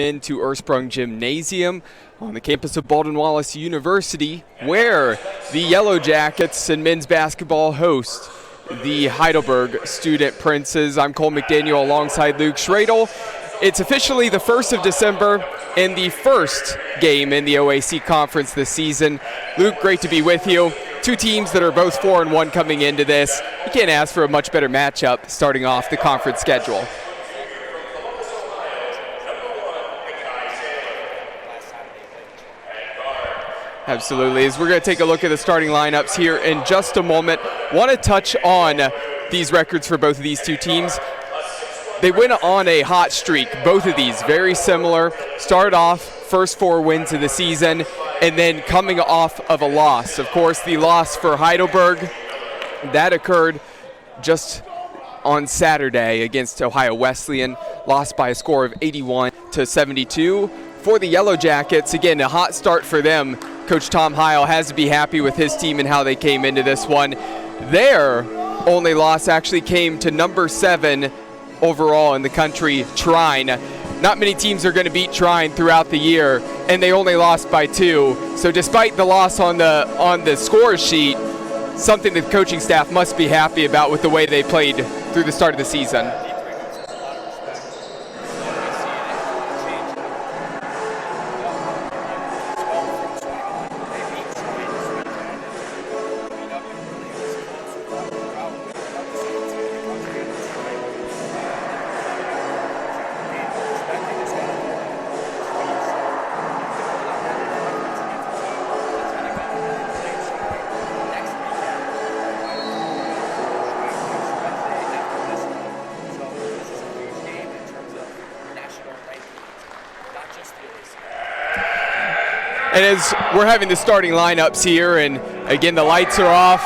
into Ursprung Gymnasium on the campus of Baldwin Wallace University, where the Yellow Jackets and men's basketball host the Heidelberg Student Princes. I'm Cole McDaniel alongside Luke Schradel. It's officially the 1st of December and the first game in the OAC Conference this season. Luke, great to be with you. Two teams that are both 4-1 coming into this. You can't ask for a much better matchup starting off the conference schedule. Absolutely. As we're going to take a look at the starting lineups here in just a moment, want to touch on these records for both of these two teams. They went on a hot streak, both of these very similar. Started off first 4 wins of the season and then coming off of a loss. Of course, the loss for Heidelberg, that occurred just on Saturday against Ohio Wesleyan, lost by a score of 81-72. For the Yellow Jackets, again, a hot start for them. Coach Tom Heil has to be happy with his team and how they came into this one. Their only loss actually came to number 7 overall in the country, Trine. Not many teams are going to beat Trine throughout the year, and they only lost by 2. So despite the loss on the score sheet, something the coaching staff must be happy about with the way they played through the start of the season. And as we're having the starting lineups here, and again, the lights are off,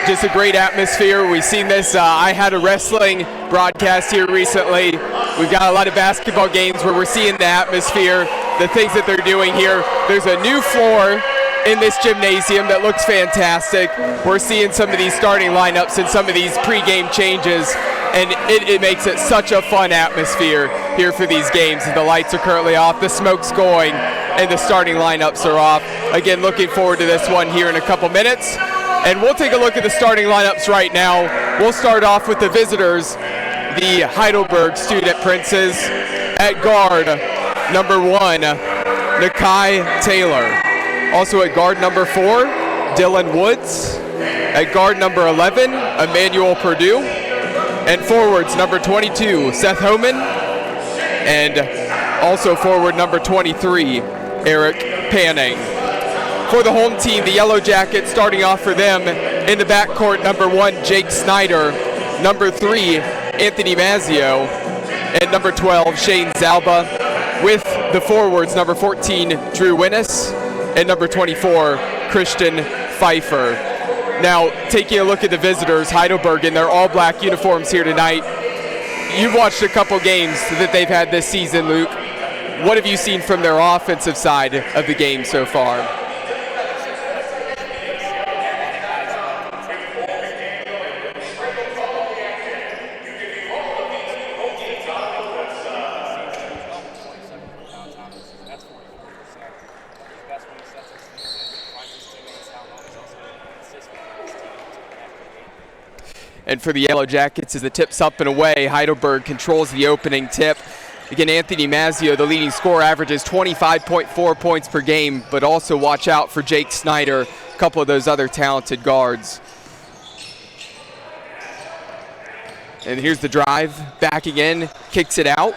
just a great atmosphere. We've seen this, I had a wrestling broadcast here recently. We've got a lot of basketball games where we're seeing the atmosphere, the things that they're doing here. There's a new floor in this gymnasium that looks fantastic. We're seeing some of these starting lineups and some of these pregame changes, and it makes it such a fun atmosphere here for these games. The lights are currently off, the smoke's going, and the starting lineups are off. Again, looking forward to this one here in a couple minutes. And we'll take a look at the starting lineups right now. We'll start off with the visitors, the Heidelberg Student Princes. At guard, number 1, Nakai Taylor. Also at guard number 4, Dylan Woods. At guard number 11, Emmanuel Perdue. And forwards, number 22, Seth Homan. And also forward number 23, Eric Panning. For the home team, the Yellow Jackets, starting off for them in the backcourt, number 1, Jake Snyder, number 3, Anthony Mazzio, and number 12, Shane Zalba, with the forwards, number 14, Drew Winnis, and number 24, Christian Pfeiffer. Now, taking a look at the visitors, Heidelberg in their all-black uniforms here tonight. You've watched a couple games that they've had this season, Luke. What have you seen from their offensive side of the game so far? And for the Yellow Jackets, as the tip's up and away, Heidelberg controls the opening tip. Again, Anthony Mazzio, the leading scorer, averages 25.4 points per game, but also watch out for Jake Snyder, a couple of those other talented guards. And here's the drive, back again, kicks it out,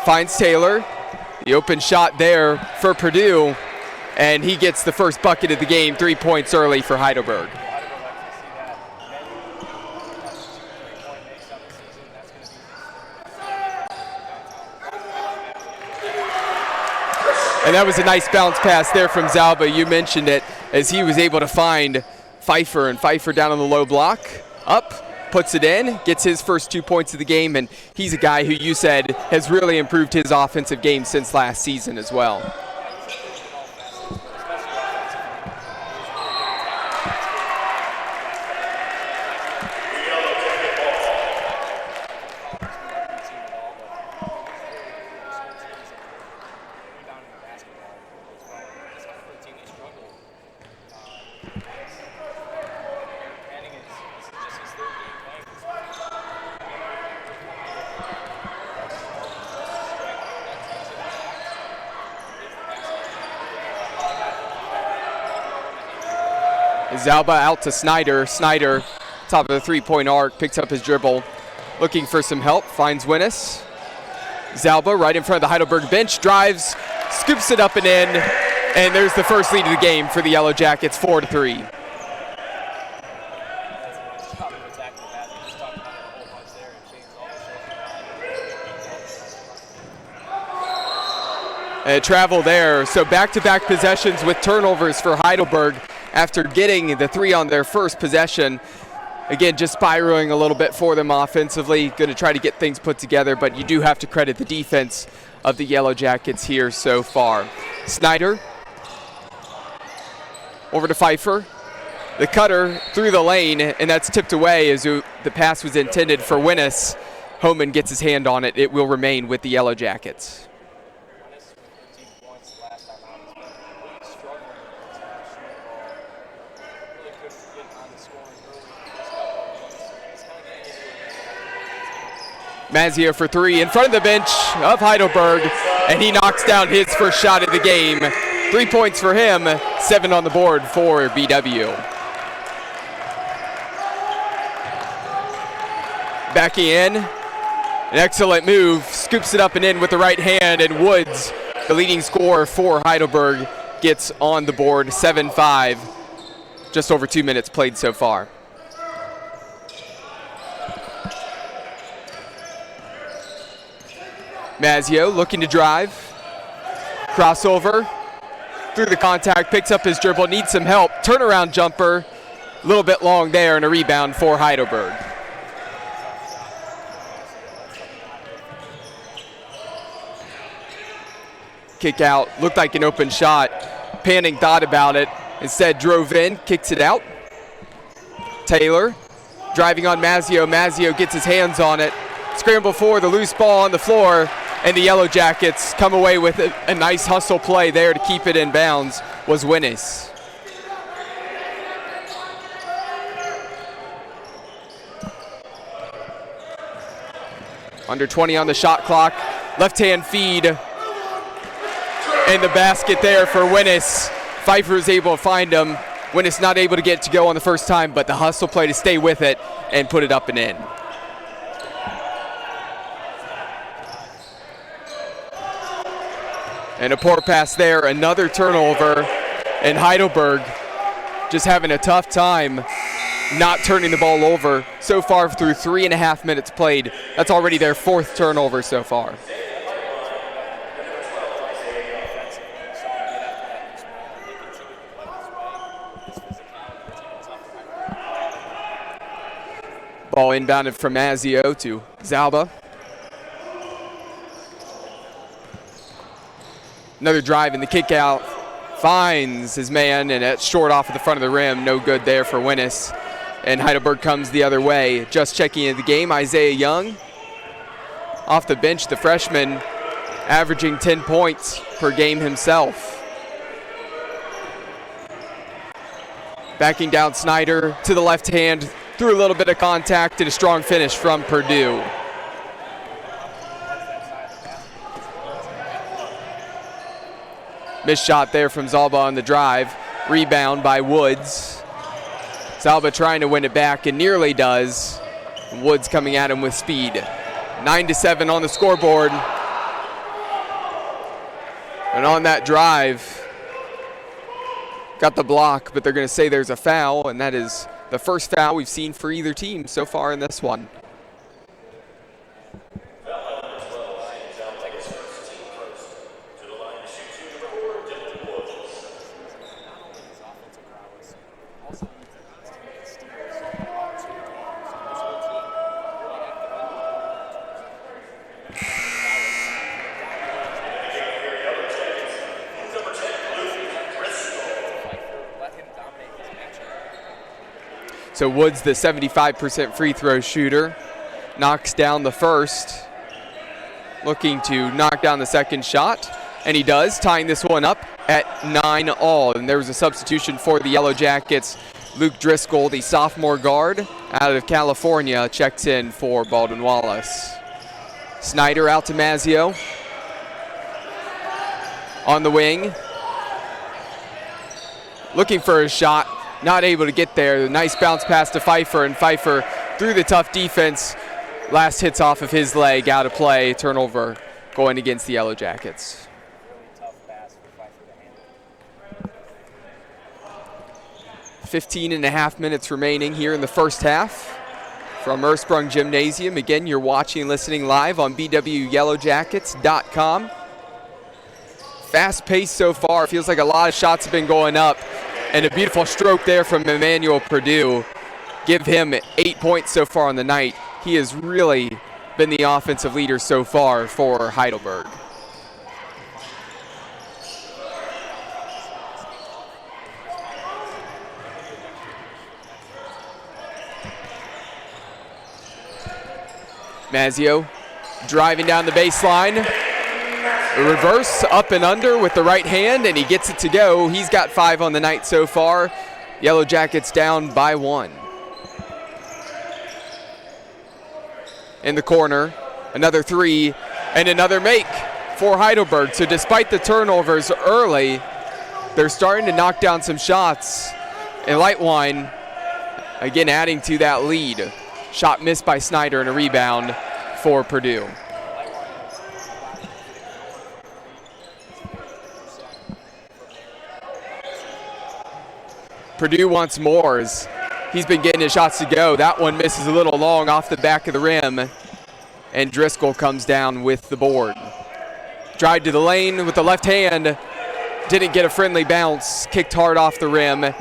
finds Taylor. The open shot there for Purdue, and he gets the first bucket of the game, 3 points early for Heidelberg. And that was a nice bounce pass there from Zalba. You mentioned it, as he was able to find Pfeiffer, and Pfeiffer down on the low block, up, puts it in, gets his first 2 points of the game, and he's a guy who you said has really improved his offensive game since last season as well. Zalba out to Snyder. Snyder, top of the three-point arc, picks up his dribble. Looking for some help, finds Winnis. Zalba right in front of the Heidelberg bench, drives, scoops it up and in, and there's the first lead of the game for the Yellow Jackets, 4-3. Travel there, so back-to-back possessions with turnovers for Heidelberg after getting the three on their first possession. Again, just spiraling a little bit for them offensively. Going to try to get things put together, but you do have to credit the defense of the Yellow Jackets here so far. Snyder over to Pfeiffer. The cutter through the lane, and that's tipped away as the pass was intended for Winnis. Homan gets his hand on it. It will remain with the Yellow Jackets. Mazio for three in front of the bench of Heidelberg, and he knocks down his first shot of the game. 3 points for him, 7 on the board for BW. Backing in, an excellent move, scoops it up and in with the right hand, and Woods, the leading scorer for Heidelberg, gets on the board, 7-5. Just over 2 minutes played so far. Mazio looking to drive, crossover, through the contact, picks up his dribble, needs some help, turnaround jumper, a little bit long there, and a rebound for Heidelberg. Kick out, looked like an open shot, Panning thought about it, instead drove in, kicks it out. Taylor driving on Mazio, Mazio gets his hands on it, scramble for the loose ball on the floor, and the Yellow Jackets come away with a nice hustle play there to keep it in bounds was Winnis. Under 20 on the shot clock, left-hand feed, and the basket there for Winnis. Pfeiffer is able to find him. Winnis not able to get it to go on the first time, but the hustle play to stay with it and put it up and in. And a poor pass there, another turnover, and Heidelberg just having a tough time not turning the ball over so far through 3.5 minutes played. That's already their 4th turnover so far. Ball inbounded from Mazio to Zalba. Another drive in the kick out, finds his man, and it's short off at the front of the rim. No good there for Winnis. And Heidelberg comes the other way. Just checking into the game, Isaiah Young. Off the bench, the freshman, averaging 10 points per game himself. Backing down Snyder to the left hand, through a little bit of contact and a strong finish from Purdue. Missed shot there from Zalba on the drive. Rebound by Woods. Zalba trying to win it back and nearly does. Woods coming at him with speed. 9-7 on the scoreboard. And on that drive, got the block, but they're going to say there's a foul, and that is the first foul we've seen for either team so far in this one. So Woods, the 75% free throw shooter, knocks down the first, looking to knock down the second shot, and he does, tying this one up at 9-all. And there was a substitution for the Yellow Jackets. Luke Driscoll, the sophomore guard out of California, checks in for Baldwin Wallace. Snyder out to Mazio. On the wing. Looking for a shot. not able to get there. Nice bounce pass to Pfeiffer, and Pfeiffer through the tough defense. Last hits off of his leg, out of play, turnover going against the Yellow Jackets. 15.5 minutes remaining here in the first half from Ursprung Gymnasium. Again, you're watching and listening live on bwyellowjackets.com. Fast pace so far. Feels like a lot of shots have been going up. And a beautiful stroke there from Emmanuel Perdue. Give him 8 points so far on the night. He has really been the offensive leader so far for Heidelberg. Mazzio driving down the baseline. A reverse up and under with the right hand, and he gets it to go. He's got 5 on the night so far. Yellow Jackets down by 1. In the corner, another 3 and another make for Heidelberg. So despite the turnovers early, they're starting to knock down some shots. And Lightwine, again, adding to that lead. Shot missed by Snyder and a rebound for Purdue. Purdue wants more as he's been getting his shots to go. That one misses a little long off the back of the rim, and Driscoll comes down with the board. Drive to the lane with the left hand. Didn't get a friendly bounce. Kicked hard off the rim,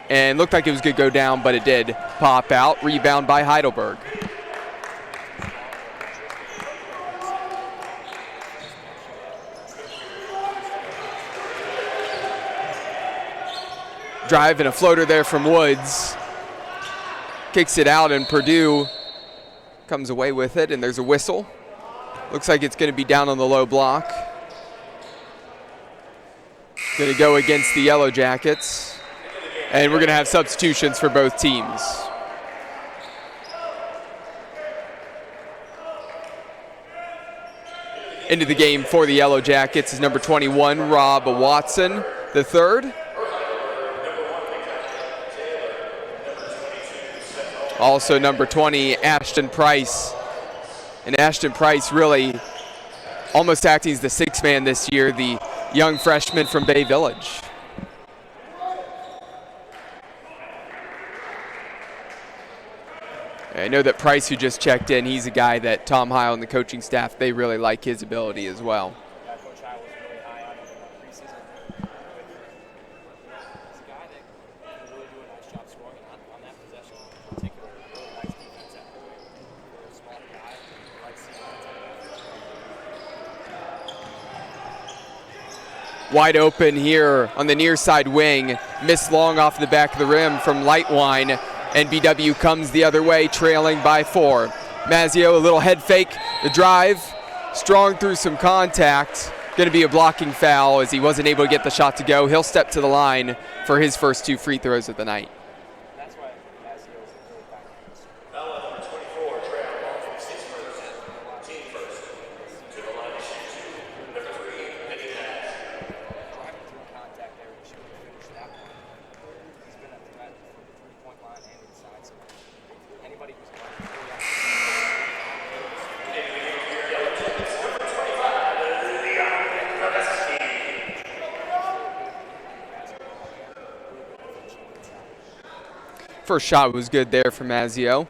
and looked like it was going to go down, but it did pop out. Rebound by Heidelberg. Drive and a floater there from Woods. Kicks it out, and Purdue comes away with it, and there's a whistle. Looks like it's going to be down on the low block. Going to go against the Yellow Jackets. And we're going to have substitutions for both teams. Into the game for the Yellow Jackets is number 21, Rob Watson, the third. Also number 20, Ashton Price. And Ashton Price really almost acting as the sixth man this year, the young freshman from Bay Village. I know that Price, who just checked in, he's a guy that Tom Heil and the coaching staff, they really like his ability as well. Yeah, Coach Heil was really high on him in preseason. He's a guy that can really do a nice job scoring on that possession in particular. Really nice defense effort for a small guy. Like seeing that. Wide open here on the near side wing. Missed long off the back of the rim from Lightwine. And BW comes the other way, trailing by 4. Mazzio, a little head fake, the drive, strong through some contact. Going to be a blocking foul as he wasn't able to get the shot to go. He'll step to the line for his first 2 free throws of the night. That's why Mazzio is really back. Number 24, trail ball from 6 first. Team first. To the line, number 3, Eddie Nash. Driving through contact there, he should have finished that one. He's been a threat from the three-point line and inside, so anybody who's going to First shot was good there for Mazzio.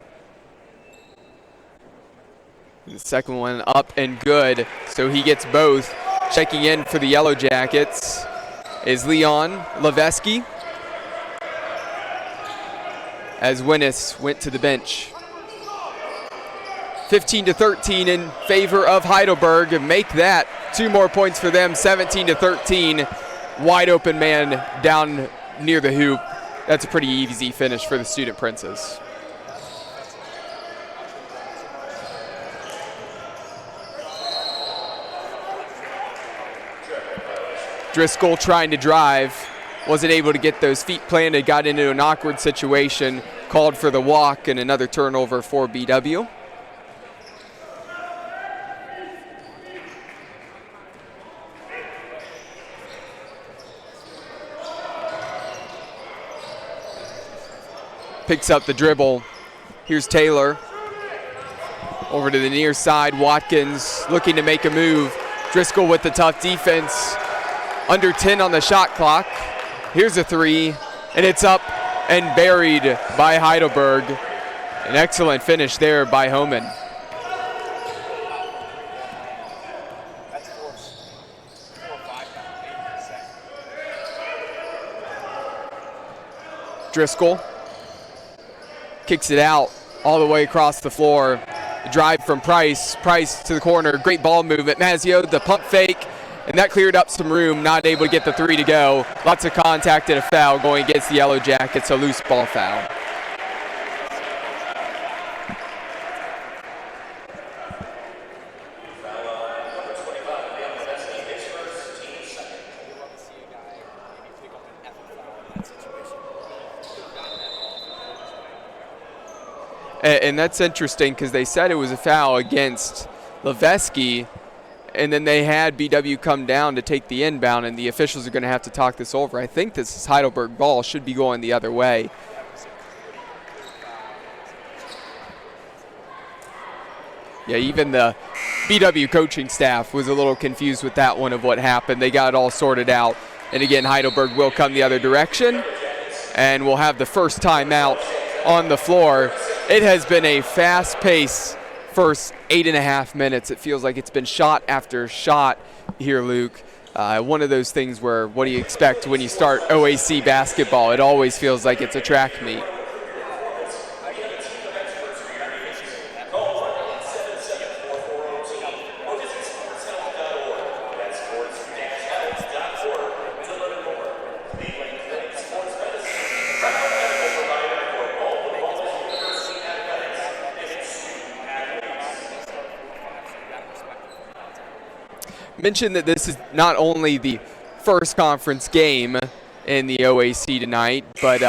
The second one up and good, so he gets both. Checking in for the Yellow Jackets is Leon Leveski, as Winnis went to the bench. 15-13 in favor of Heidelberg, and make that 2 more points for them, 17-13. Wide open man down near the hoop. That's a pretty easy finish for the Student Princes. Driscoll trying to drive, wasn't able to get those feet planted, got into an awkward situation, called for the walk, and another turnover for BW. picks up the dribble. Here's Taylor. Over to the near side, Watkins looking to make a move. Driscoll with the tough defense. Under 10 on the shot clock. Here's a three, and it's up and buried by Heidelberg. An excellent finish there by Homan. That's 4 or 5 now, 8%. Driscoll kicks it out all the way across the floor. Drive from Price. Price to the corner. Great ball movement. Mazzio, the pump fake, and that cleared up some room. Not able to get the three to go. Lots of contact and a foul going against the Yellow Jackets. A loose ball foul. And that's interesting because they said it was a foul against Leveski, and then they had BW come down to take the inbound, and the officials are going to have to talk this over. I think this is Heidelberg ball, should be going the other way. Yeah, even the BW coaching staff was a little confused with that one of what happened. They got it all sorted out. And again, Heidelberg will come the other direction, and we'll have the first timeout on the floor. It has been a fast-paced first 8.5 minutes. It feels like it's been shot after shot here, Luke. One of those things where, what do you expect when you start OAC basketball? It always feels like it's a track meet. Mention that this is not only the first conference game in the OAC tonight, but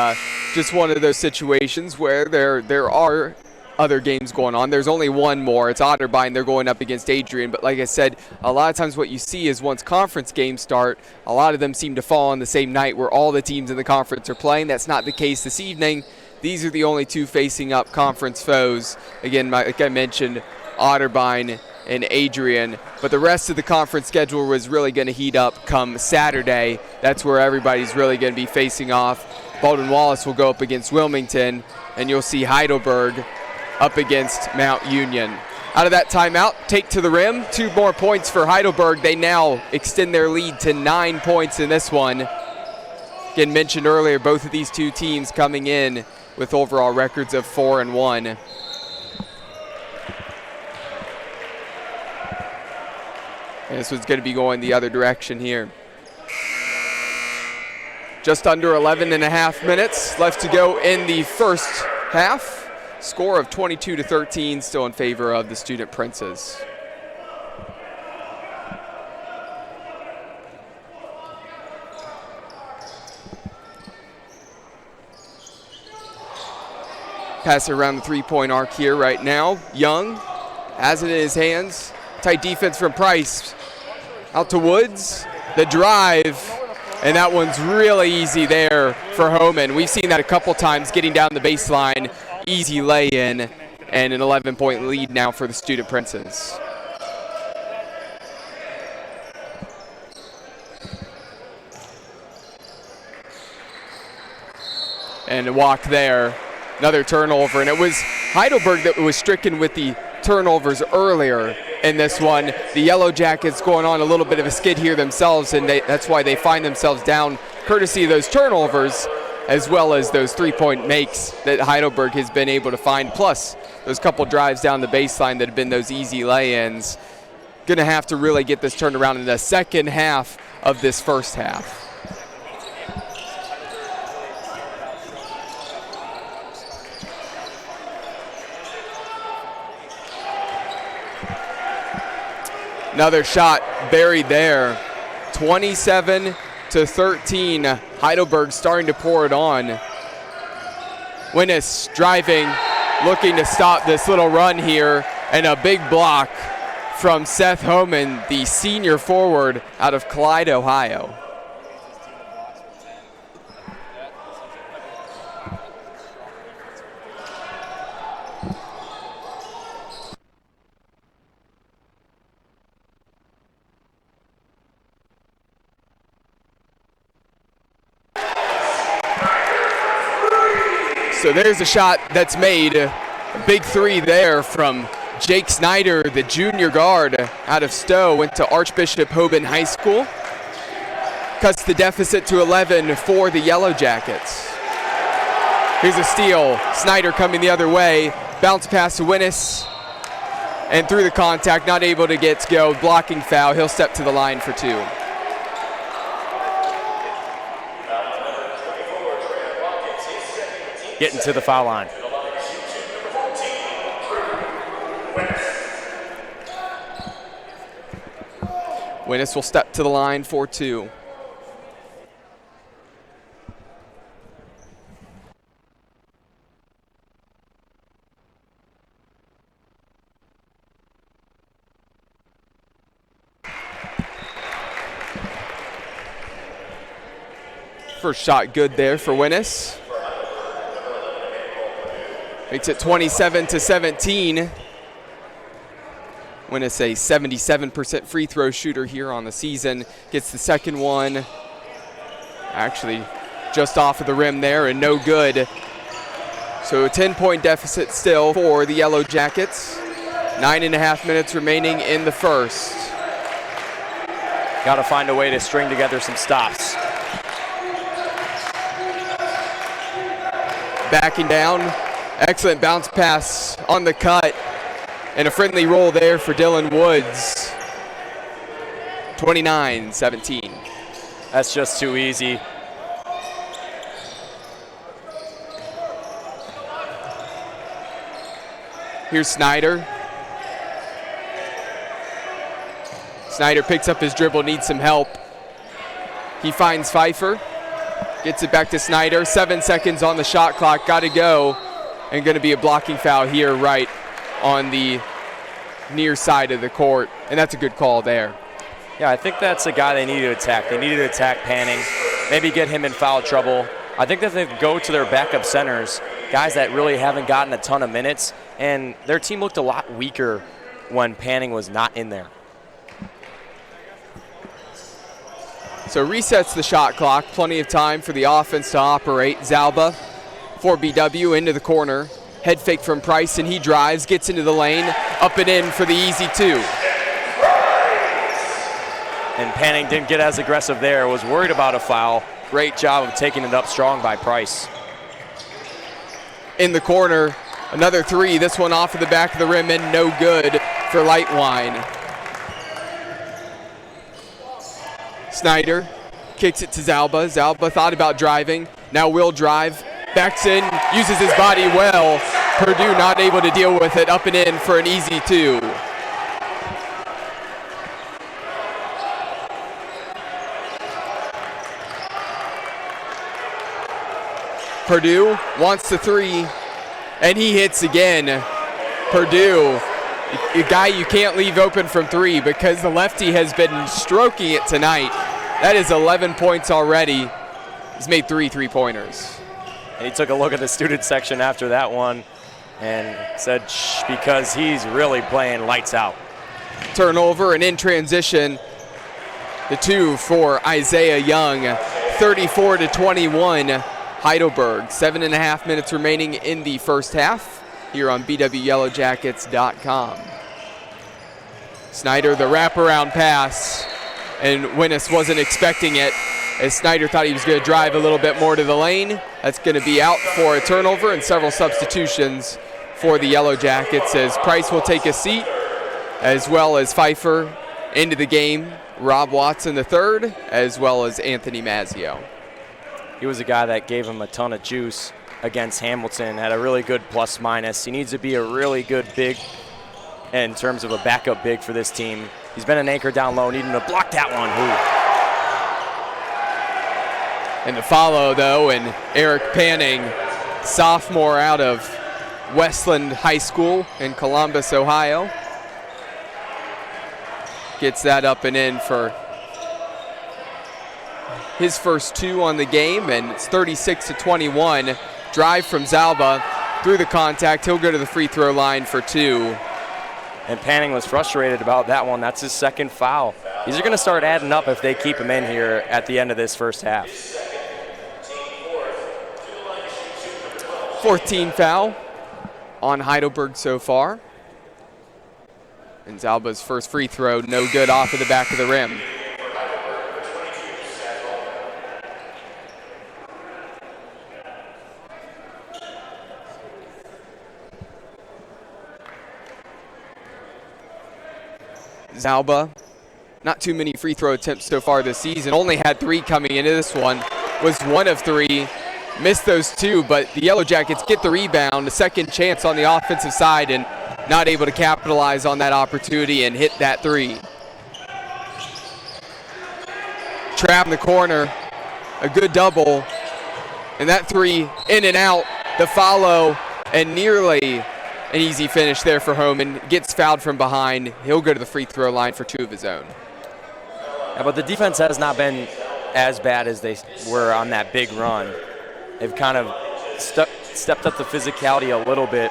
just one of those situations where there are other games going on. There's only one more. It's Otterbein. They're going up against Adrian. But like I said, a lot of times what you see is once conference games start, a lot of them seem to fall on the same night where all the teams in the conference are playing. That's not the case this evening. These are the only two facing up conference foes. Again, like I mentioned, Otterbein and Adrian, but the rest of the conference schedule was really going to heat up come Saturday. That's where everybody's really going to be facing off. Baldwin Wallace will go up against Wilmington, and you'll see Heidelberg up against Mount Union. Out of that timeout, take to the rim, 2 more points for Heidelberg. They now extend their lead to 9 points in this one. Again, mentioned earlier, both of these two teams coming in with overall records of 4-1. And this one's going to be going the other direction here. Just under 11.5 minutes left to go in the first half. Score of 22-13 still in favor of the Student Princes. Pass it around the three-point arc here right now. Young has it in his hands. Tight defense from Price. Out to Woods, the drive, and that one's really easy there for Homan. We've seen that a couple times, getting down the baseline, easy lay-in, and an 11-point lead now for the Student Princes. And a walk there, another turnover, and it was Heidelberg that was stricken with the turnovers earlier in this one. The Yellow Jackets going on a little bit of a skid here themselves, and that's why they find themselves down courtesy of those turnovers as well as those three-point makes that Heidelberg has been able to find, plus those couple drives down the baseline that have been those easy lay-ins. Going to have to really get this turned around in the second half of this first half. Another shot buried there. 27-13. Heidelberg starting to pour it on. Winnes driving, looking to stop this little run here, and a big block from Seth Homan, the senior forward out of Clyde, Ohio. So there's a shot that's made. A big three there from Jake Snyder, the junior guard out of Stowe, went to Archbishop Hoban High School. Cuts the deficit to 11 for the Yellow Jackets. Here's a steal. Snyder coming the other way. Bounce pass to Winnis. And through the contact, not able to get to go. Blocking foul. He'll step to the line for 2. Getting to the foul line. Winnis will step to the line for 2. First shot good there for Winnis. Makes it 27-17. Winnis a 77% free throw shooter here on the season. Gets the second one. Actually just off of the rim there and no good. So a 10-point deficit still for the Yellow Jackets. 9.5 minutes remaining in the first. Got to find a way to string together some stops. Backing down. Excellent bounce pass on the cut. And a friendly roll there for Dylan Woods. 29-17. That's just too easy. Here's Snyder. Snyder picks up his dribble, needs some help. He finds Pfeiffer. Gets it back to Snyder. 7 seconds on the shot clock. Got to go. And going to be a blocking foul here right on the near side of the court. And that's a good call there. Yeah, I think that's a guy they need to attack. They need to attack Panning, maybe get him in foul trouble. I think that they go to their backup centers, guys that really haven't gotten a ton of minutes, and their team looked a lot weaker when Panning was not in there. So resets the shot clock. Plenty of time for the offense to operate. Zalba for BW into the corner. Head fake from Price, and he drives, gets into the lane, up and in for the easy 2. And Panning didn't get as aggressive there, was worried about a foul. Great job of taking it up strong by Price. In the corner, another 3. This one off of the back of the rim and no good for Lightwine. Snyder kicks it to Zalba. Zalba thought about driving, now will drive. Backs in, uses his body well. Purdue not able to deal with it, up and in for an easy 2. Purdue wants the 3, and he hits again. Purdue, a guy you can't leave open from 3 because the lefty has been stroking it tonight. That is 11 points already. He's made 3 3-pointers. And he took a look at the student section after that one and said, shh, because he's really playing lights out. Turnover and in transition, the 2 for Isaiah Young, 34-21, Heidelberg. 7.5 minutes remaining in the first half here on BWYellowJackets.com. Snyder, the wraparound pass, and Winnis wasn't expecting it, as Snyder thought he was going to drive a little bit more to the lane. That's going to be out for a turnover and several substitutions for the Yellow Jackets, as Price will take a seat, as well as Pfeiffer into the game. Rob Watson III, as well as Anthony Mazzio. He was a guy that gave him a ton of juice against Hamilton, had a really good plus-minus. He needs to be a really good big in terms of a backup big for this team. He's been an anchor down low, needing to block that one. Ooh. And to follow, though, and Eric Panning, sophomore out of Westland High School in Columbus, Ohio. Gets that up and in for his first 2 on the game, and it's 36-21. Drive from Zalba through the contact. He'll go to the free throw line for 2. And Panning was frustrated about that one. That's his second foul. These are going to start adding up if they keep him in here at the end of this first half. Fourth team foul on Heidelberg so far. And Zalba's first free throw, no good off of the back of the rim. Zalba, not too many free throw attempts so far this season. Only had 3 coming into this one. Was 1 of 3. Missed those 2, but the Yellow Jackets get the rebound, a second chance on the offensive side, and not able to capitalize on that opportunity and hit that 3. Trap in the corner, a good double, and that 3 in and out. The follow, and nearly an easy finish there for Homan. Gets fouled from behind. He'll go to the free throw line for 2 of his own. Yeah, but the defense has not been as bad as they were on that big run. They've kind of stepped up the physicality a little bit.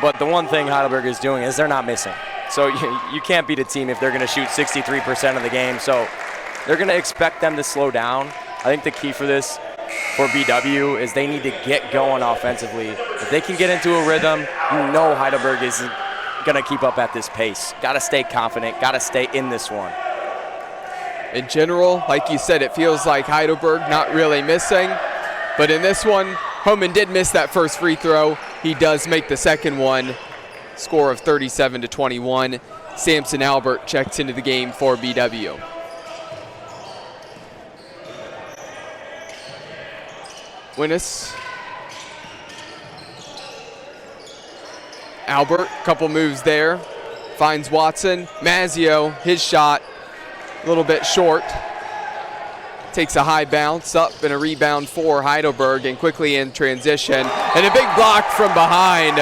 But the one thing Heidelberg is doing is they're not missing. So you can't beat a team if they're going to shoot 63% of the game. So they're going to expect them to slow down. I think the key for this for BW is they need to get going offensively. If they can get into a rhythm, you know Heidelberg isn't going to keep up at this pace. Got to stay confident, got to stay in this one. In general, like you said, it feels like Heidelberg not really missing. But in this one, Homan did miss that first free throw. He does make the second one. Score of 37-21. Samson Albert checks into the game for BW. Winnis. Albert, couple moves there. Finds Watson. Mazzio, his shot, a little bit short. Takes a high bounce up and a rebound for Heidelberg, and quickly in transition. And a big block from behind.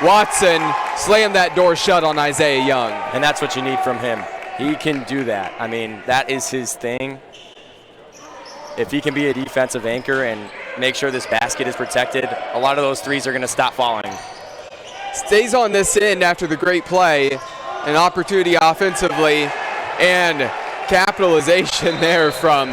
Watson slammed that door shut on Isaiah Young. And that's what you need from him. He can do that. I mean, that is his thing. If he can be a defensive anchor and make sure this basket is protected, a lot of those threes are going to stop falling. Stays on this end after the great play. An opportunity offensively and capitalization there from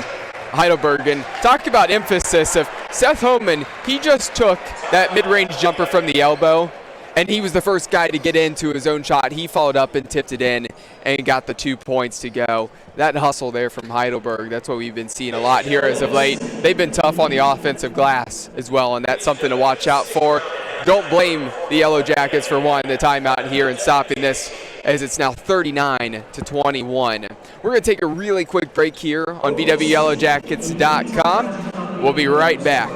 Heidelberg. And talk about emphasis of Seth Homan. He just took that mid-range jumper from the elbow, and he was the first guy to get into his own shot. He followed up and tipped it in and got the 2 points to go. That hustle there from Heidelberg, that's what we've been seeing a lot here as of late. They've been tough on the offensive glass as well, and that's something to watch out for. Don't blame the Yellow Jackets for wanting the timeout here and stopping this, as it's now 39-21. We're going to take a really quick break here on BWYellowJackets.com. We'll be right back.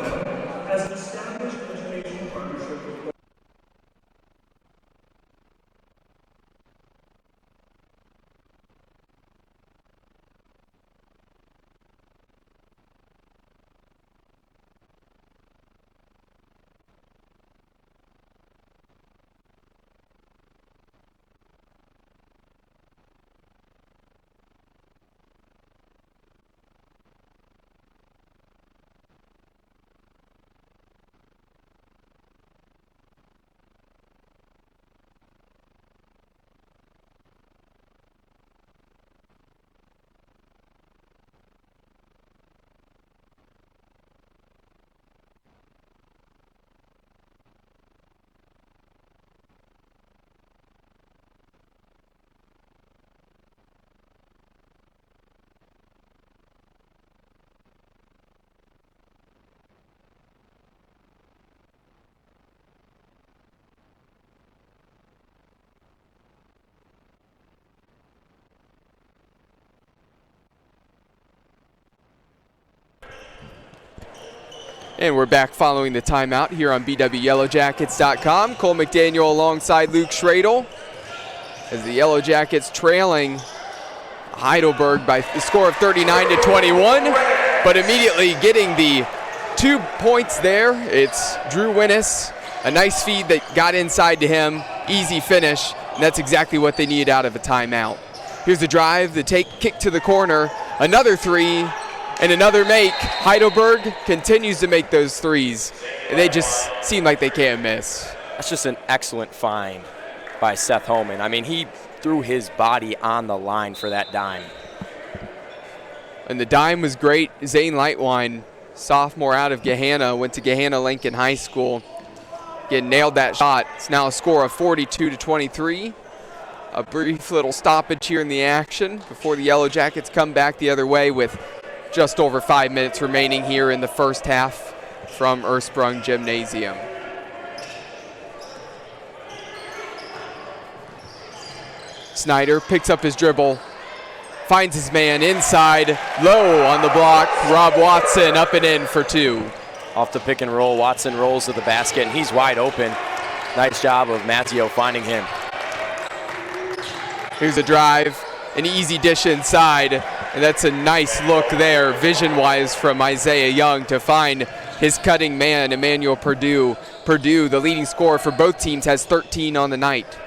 And we're back following the timeout here on BWYellowJackets.com. Cole McDaniel alongside Luke Schradel, as the Yellow Jackets trailing Heidelberg by the score of 39-21, but immediately getting the 2 points there. It's Drew Winnis, a nice feed that got inside to him, easy finish, and that's exactly what they need out of a timeout. Here's the drive, the kick to the corner, another 3, and another make. Heidelberg continues to make those threes, and they just seem like they can't miss. That's just an excellent find by Seth Homan. I mean, he threw his body on the line for that dime. And the dime was great. Zane Lightwine sophomore out of Gahanna, went to Gahanna Lincoln High School. Again, nailed that shot. It's now a score of 42-23. A brief little stoppage here in the action before the Yellow Jackets come back the other way with just over 5 minutes remaining here in the first half from Ursprung Gymnasium. Snyder picks up his dribble, finds his man inside, low on the block. Rob Watson up and in for two. Off the pick and roll, Watson rolls to the basket, and he's wide open. Nice job of Mazzio finding him. Here's a drive, an easy dish inside, and that's a nice look there, vision-wise, from Isaiah Young to find his cutting man, Emmanuel Purdue. Purdue, the leading scorer for both teams, has 13 on the night.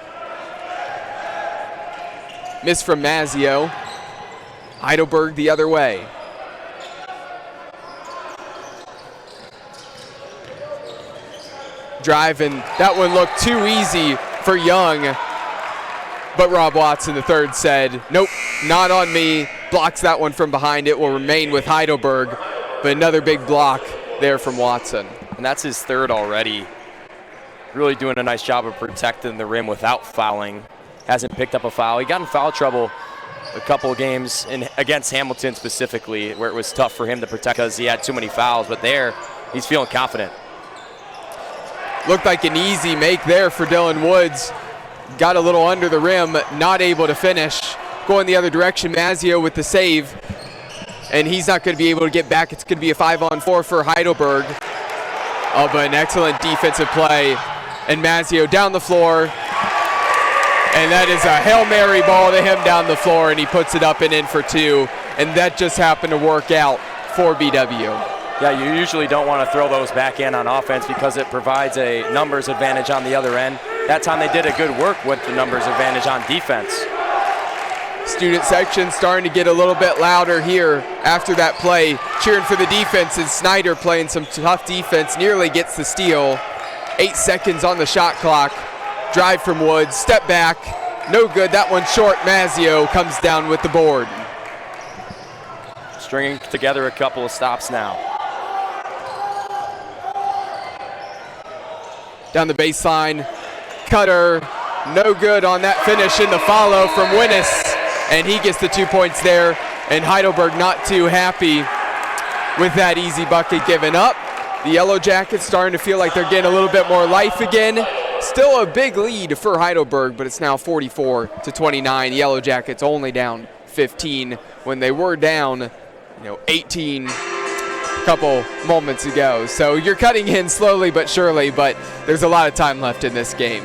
Miss from Mazzio. Heidelberg the other way. Drive, and that one looked too easy for Young. But Rob Watson, the third, said, nope, not on me. Blocks that one from behind. It will remain with Heidelberg. But another big block there from Watson. And that's his third already. Really doing a nice job of protecting the rim without fouling. Hasn't picked up a foul. He got in foul trouble a couple of games against Hamilton specifically, where it was tough for him to protect because he had too many fouls. But there, he's feeling confident. Looked like an easy make there for Dylan Woods. Got a little under the rim, not able to finish. Going the other direction, Mazzio with the save. And he's not going to be able to get back. It's going to be a 5-on-4 for Heidelberg. Oh, but an excellent defensive play. And Mazzio down the floor. And that is a Hail Mary ball to him down the floor, and he puts it up and in for two. And that just happened to work out for BW. Yeah, you usually don't want to throw those back in on offense because it provides a numbers advantage on the other end. That time they did a good work with the numbers advantage on defense. Student section starting to get a little bit louder here after that play, cheering for the defense, and Snyder playing some tough defense, nearly gets the steal. 8 seconds on the shot clock. Drive from Woods, step back, no good. That one short. Mazzio comes down with the board. Stringing together a couple of stops now. Down the baseline, Cutter, no good on that finish in the follow from Winnis, and he gets the 2 points there, and Heidelberg not too happy with that easy bucket given up. The Yellow Jackets starting to feel like they're getting a little bit more life again. Still a big lead for Heidelberg, but it's now 44-29. Yellow Jackets only down 15 when they were down 18 couple moments ago. So you're cutting in slowly but surely, but there's a lot of time left in this game.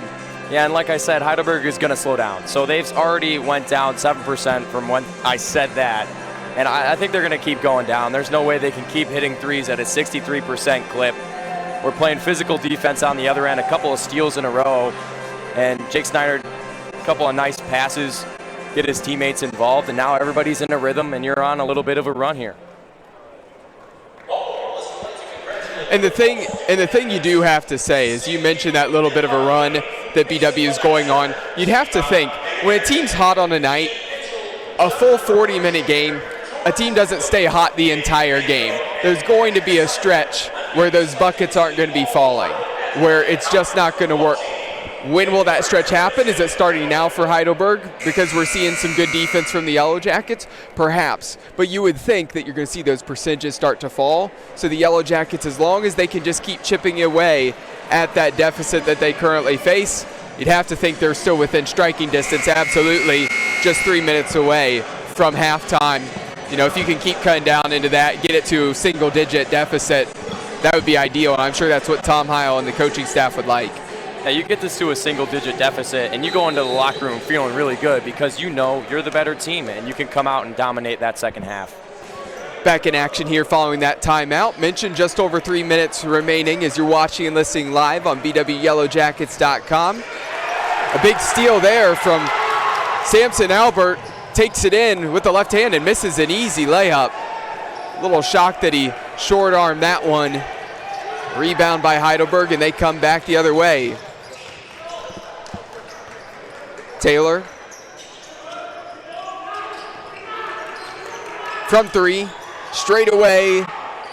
Yeah, and like I said, Heidelberg is going to slow down. So they've already went down 7% from when I said that. And I think they're going to keep going down. There's no way they can keep hitting threes at a 63% clip. We're playing physical defense on the other end, a couple of steals in a row. And Jake Snyder, a couple of nice passes, get his teammates involved, and now everybody's in a rhythm, and you're on a little bit of a run here. And the thing you do have to say is, you mentioned that little bit of a run that BW is going on. You'd have to think, when a team's hot on a night, a full 40-minute game, a team doesn't stay hot the entire game. There's going to be a stretch where those buckets aren't going to be falling, where it's just not going to work. When will that stretch happen? Is it starting now for Heidelberg because we're seeing some good defense from the Yellow Jackets? Perhaps. But you would think that you're going to see those percentages start to fall. So the Yellow Jackets, as long as they can just keep chipping away at that deficit that they currently face, you'd have to think they're still within striking distance, absolutely, just 3 minutes away from halftime. If you can keep cutting down into that, get it to a single-digit deficit, that would be ideal, and I'm sure that's what Tom Heil and the coaching staff would like. Yeah, you get this to a single-digit deficit, and you go into the locker room feeling really good because you know you're the better team, and you can come out and dominate that second half. Back in action here following that timeout. Mentioned just over 3 minutes remaining as you're watching and listening live on BWYellowJackets.com. A big steal there from Samson Albert. Takes it in with the left hand and misses an easy layup. Little shock that he short-armed that one. Rebound by Heidelberg, and they come back the other way. Taylor. From three. Straight away.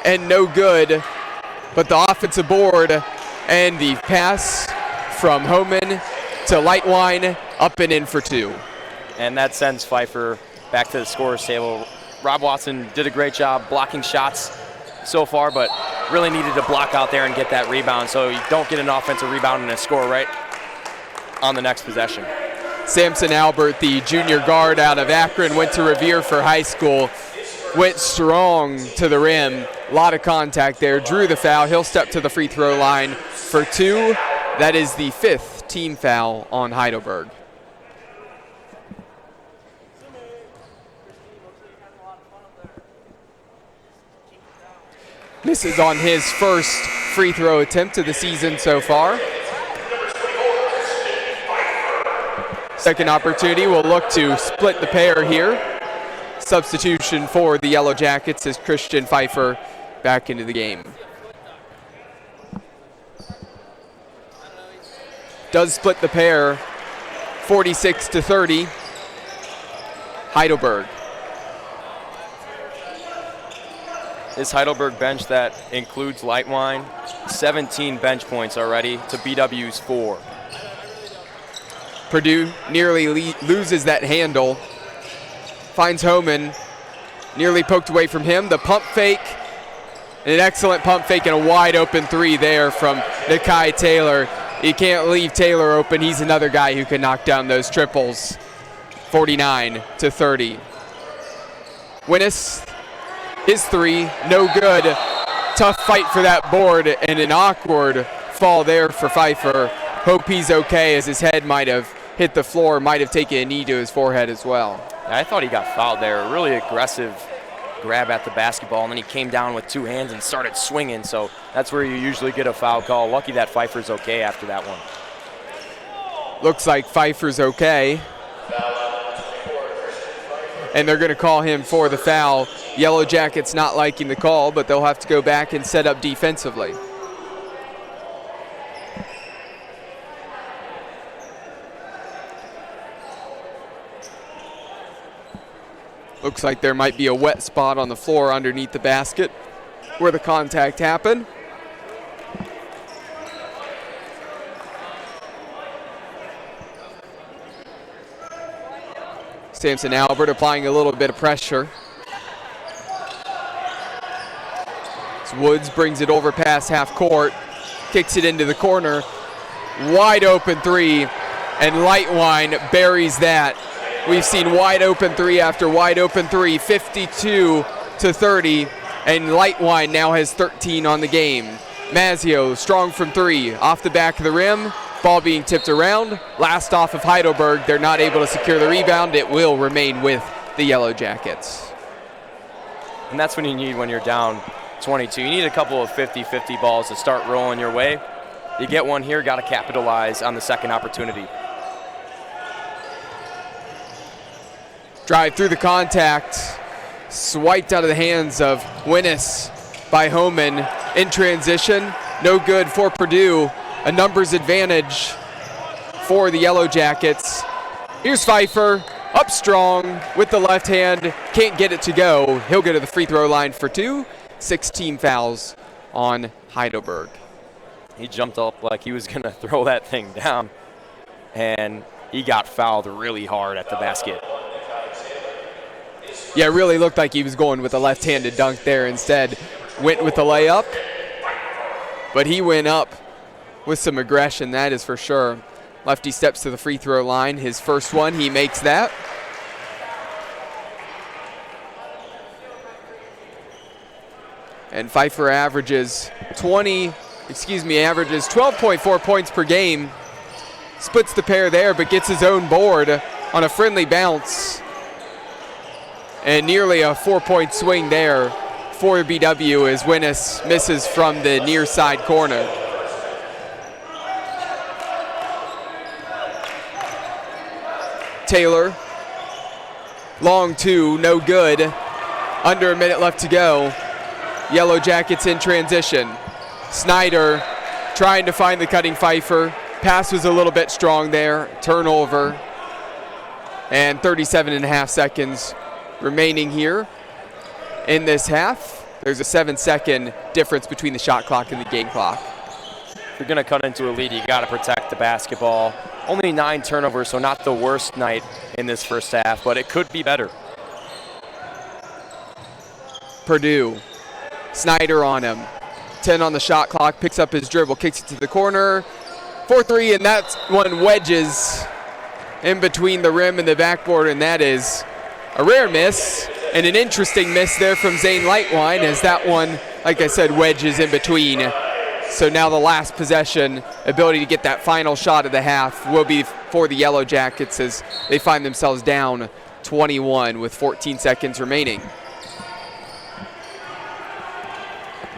and no good. But the offensive board and the pass from Homan to Lightwine, up and in for 2. And that sends Pfeiffer back to the scorer's table. Rob Watson did a great job blocking shots so far, but really needed to block out there and get that rebound so you don't get an offensive rebound and a score right on the next possession. Samson Albert, the junior guard out of Akron, went to Revere for high school, went strong to the rim. A lot of contact there, drew the foul. He'll step to the free throw line for 2. That is the 5th team foul on Heidelberg. Misses on his first free throw attempt of the season so far. Second opportunity, will look to split the pair here. Substitution for the Yellow Jackets is Christian Pfeiffer back into the game. Does split the pair, 46-30, Heidelberg. This Heidelberg bench that includes Lightwine, 17 bench points already to BW's 4. Purdue nearly loses that handle. Finds Homan, nearly poked away from him. The pump fake, an excellent pump fake and a wide open 3 there from Nakai Taylor. You can't leave Taylor open. He's another guy who can knock down those triples. 49-30. Winnis, his 3, no good. Tough fight for that board and an awkward fall there for Pfeiffer. Hope he's okay, as his head might have hit the floor, might have taken a knee to his forehead as well. Yeah, I thought he got fouled there. A really aggressive grab at the basketball, and then he came down with 2 hands and started swinging, so that's where you usually get a foul call. Lucky that Pfeiffer's okay after that one. Looks like Pfeiffer's okay. And they're going to call him for the foul. Yellow Jackets not liking the call, but they'll have to go back and set up defensively. Looks like there might be a wet spot on the floor underneath the basket where the contact happened. Samson Albert applying a little bit of pressure. As Woods brings it over past half court, kicks it into the corner. Wide open 3, and Lightwine buries that. We've seen wide open 3 after wide open 3, 52-30, and Lightwine now has 13 on the game. Mazzio strong from 3, off the back of the rim, ball being tipped around. Last off of Heidelberg, they're not able to secure the rebound. It will remain with the Yellow Jackets. And that's when you need when you're down 22. You need a couple of 50-50 balls to start rolling your way. You get one here, got to capitalize on the second opportunity. Drive through the contact, swiped out of the hands of Winnis by Homan in transition. No good for Purdue. A numbers advantage for the Yellow Jackets. Here's Pfeiffer, up strong with the left hand. Can't get it to go. He'll go to the free throw line for 2. 16 fouls on Heidelberg. He jumped up like he was going to throw that thing down, and he got fouled really hard at the basket. Yeah, it really looked like he was going with a left-handed dunk there. Instead, went with the layup, but he went up with some aggression, that is for sure. Lefty steps to the free throw line. His first one, he makes that. And Pfeiffer averages 12.4 points per game. Splits the pair there, but gets his own board on a friendly bounce. And nearly a 4-point swing there for BW as Winnis misses from the near side corner. Taylor, long 2, no good. Under a minute left to go. Yellow Jackets in transition. Snyder trying to find the cutting Pfeiffer. Pass was a little bit strong there. Turnover. And 37.5 seconds remaining here in this half. there's a 7-second difference between the shot clock and the game clock. If you're going to cut into a lead, you got to protect the basketball. Only 9 turnovers, so not the worst night in this first half, but it could be better. Purdue, Snyder on him. 10 on the shot clock, picks up his dribble, kicks it to the corner. 4-3, and that one wedges in between the rim and the backboard, and that is a rare miss and an interesting miss there from Zane Lightwine, as that one, like I said, wedges in between. So now the last possession, ability to get that final shot of the half, will be for the Yellow Jackets as they find themselves down 21 with 14 seconds remaining.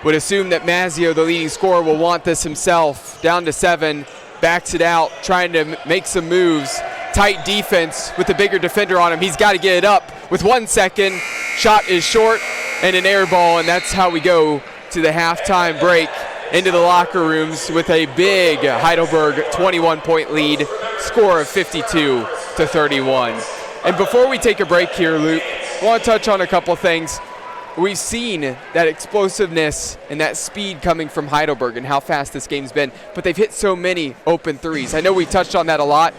Would assume that Mazzio, the leading scorer, will want this himself. Down to 7, backs it out, trying to make some moves. Tight defense with the bigger defender on him. He's got to get it up with 1 second. Shot is short and an air ball, and that's how we go to the halftime break into the locker rooms with a big Heidelberg 21-point lead, score of 52-31. And before we take a break here, Luke, I want to touch on a couple things. We've seen that explosiveness and that speed coming from Heidelberg and how fast this game's been, but they've hit so many open threes. I know we touched on that a lot.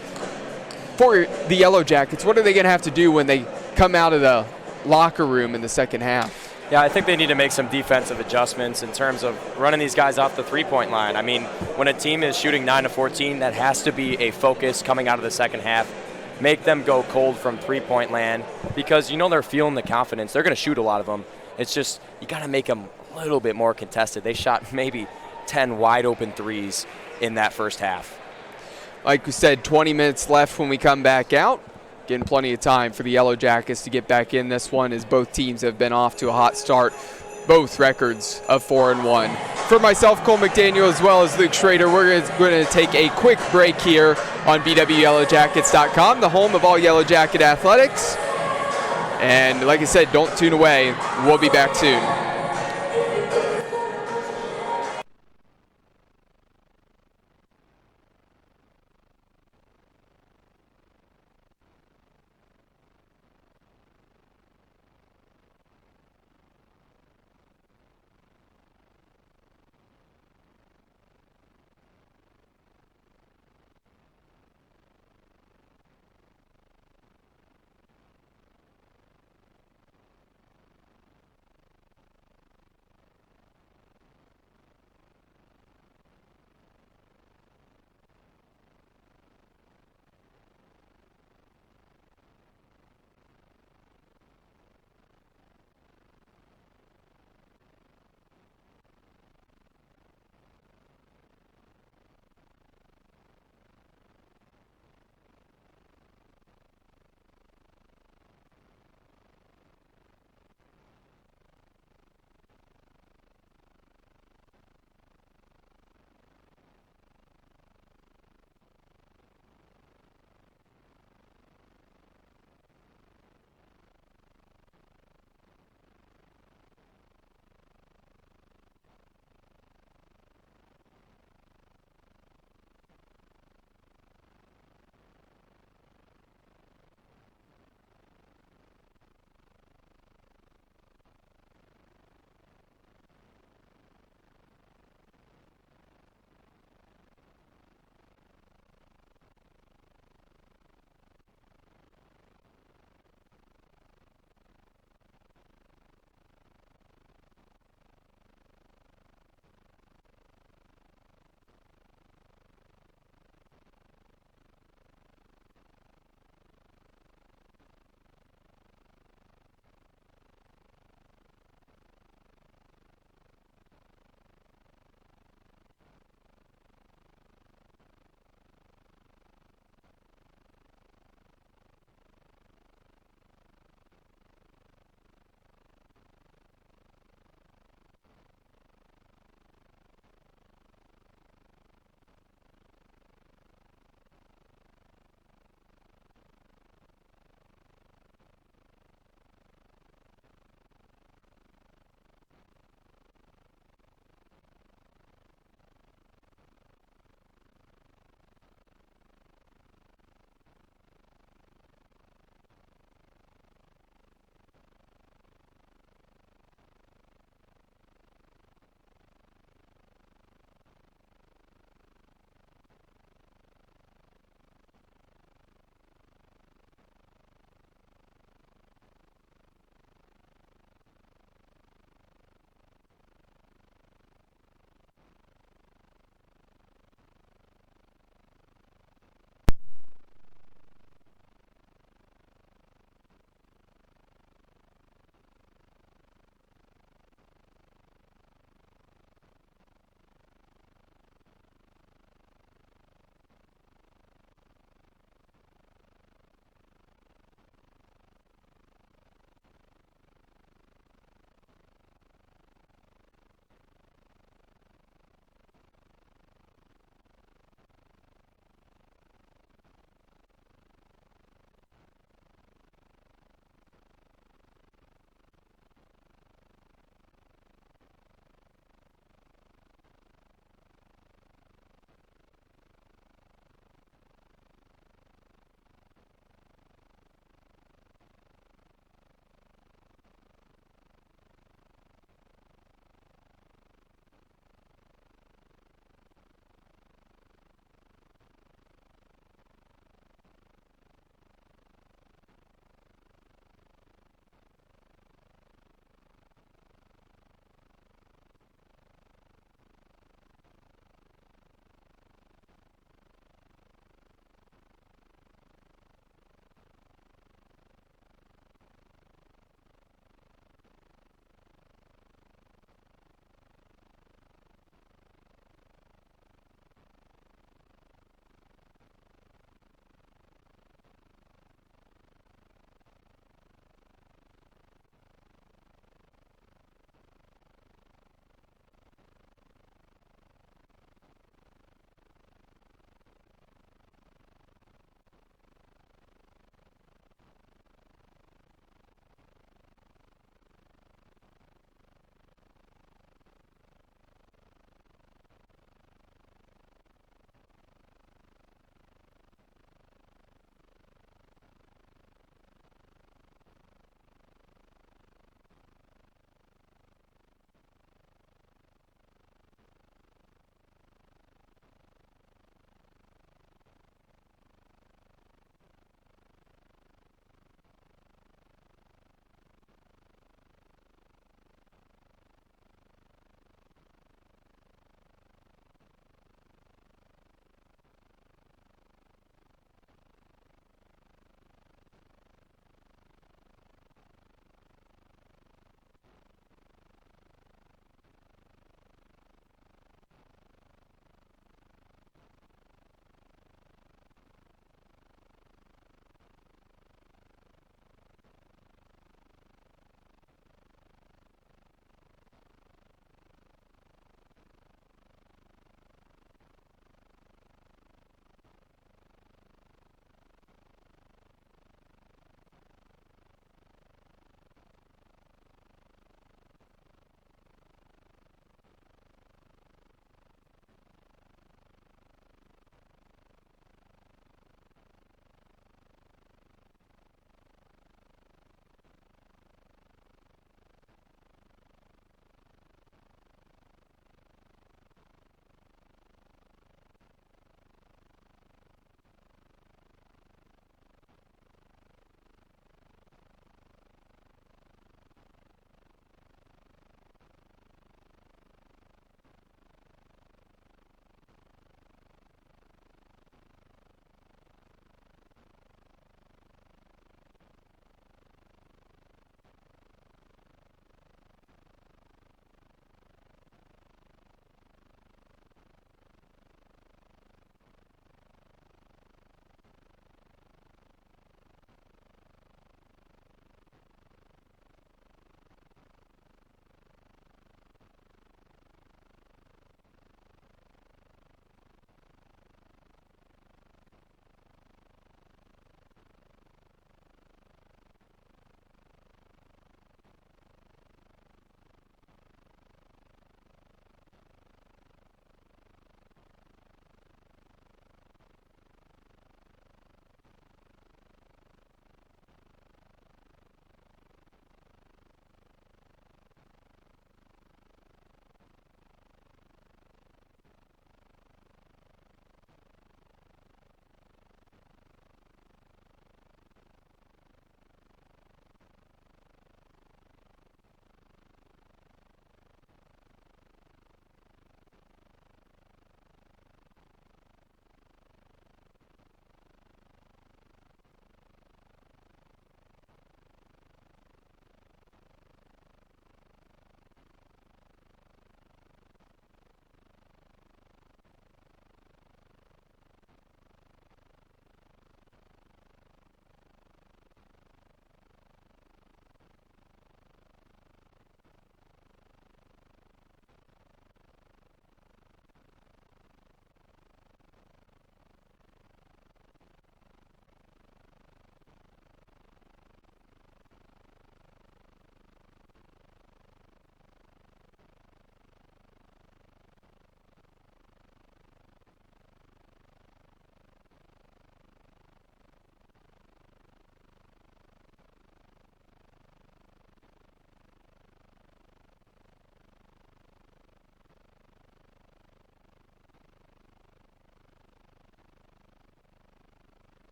For the Yellow Jackets, what are they going to have to do when they come out of the locker room in the second half? Yeah, I think they need to make some defensive adjustments in terms of running these guys off the three-point line. I mean, when a team is shooting 9 to 14, that has to be a focus coming out of the second half. Make them go cold from three-point land because you know they're feeling the confidence. They're going to shoot a lot of them. It's just you got to make them a little bit more contested. They shot maybe 10 wide-open threes in that first half. Like we said, 20 minutes left when we come back out. Getting plenty of time for the Yellow Jackets to get back in this one as both teams have been off to a hot start. Both records of 4-1. For myself, Cole McDaniel, as well as Luke Schrader, we're going to take a quick break here on BWYellowJackets.com, the home of all Yellow Jacket athletics. And like I said, don't tune away. We'll be back soon.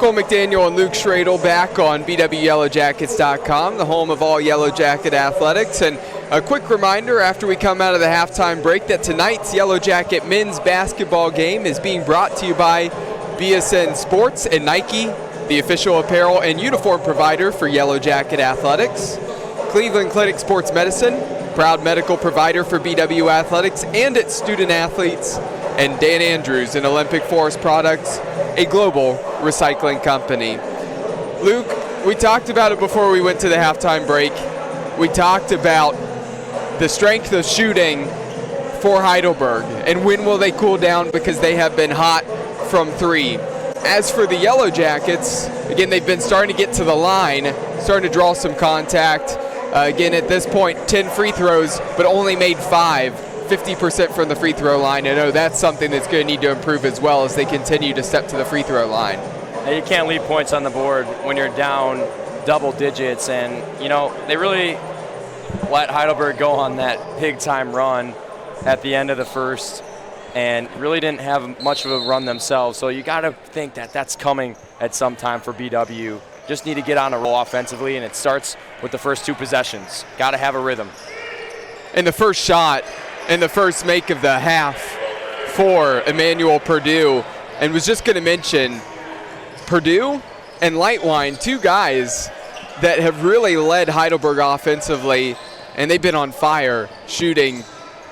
Cole McDaniel and Luke Schradel back on BWYellowJackets.com, the home of all Yellow Jacket athletics. And a quick reminder after we come out of the halftime break that tonight's Yellow Jacket men's basketball game is being brought to you by BSN Sports and Nike, the official apparel and uniform provider for Yellow Jacket athletics. Cleveland Clinic Sports Medicine, proud medical provider for BW Athletics and its student athletes. And Dan Andrews and Olympic Forest Products, a global recycling company. Luke, we talked about it before we went to the halftime break. We talked about the strength of shooting for Heidelberg and when will they cool down because they have been hot from three. As for the Yellow Jackets, again, they've been starting to get to the line, starting to draw some contact. Again, at this point, 10 free throws, but only made 5, 50% from the free throw line. I know that's something that's going to need to improve as well as they continue to step to the free throw line. You can't leave points on the board when you're down double digits, and they really let Heidelberg go on that big time run at the end of the first and really didn't have much of a run themselves. So you got to think that that's coming at some time for BW. Just need to get on a roll offensively, and it starts with the first 2 possessions. Got to have a rhythm. And the first shot and the first make of the half for Emmanuel Purdue. And was just going to mention Purdue and Lightwine, 2 guys that have really led Heidelberg offensively, and they've been on fire shooting.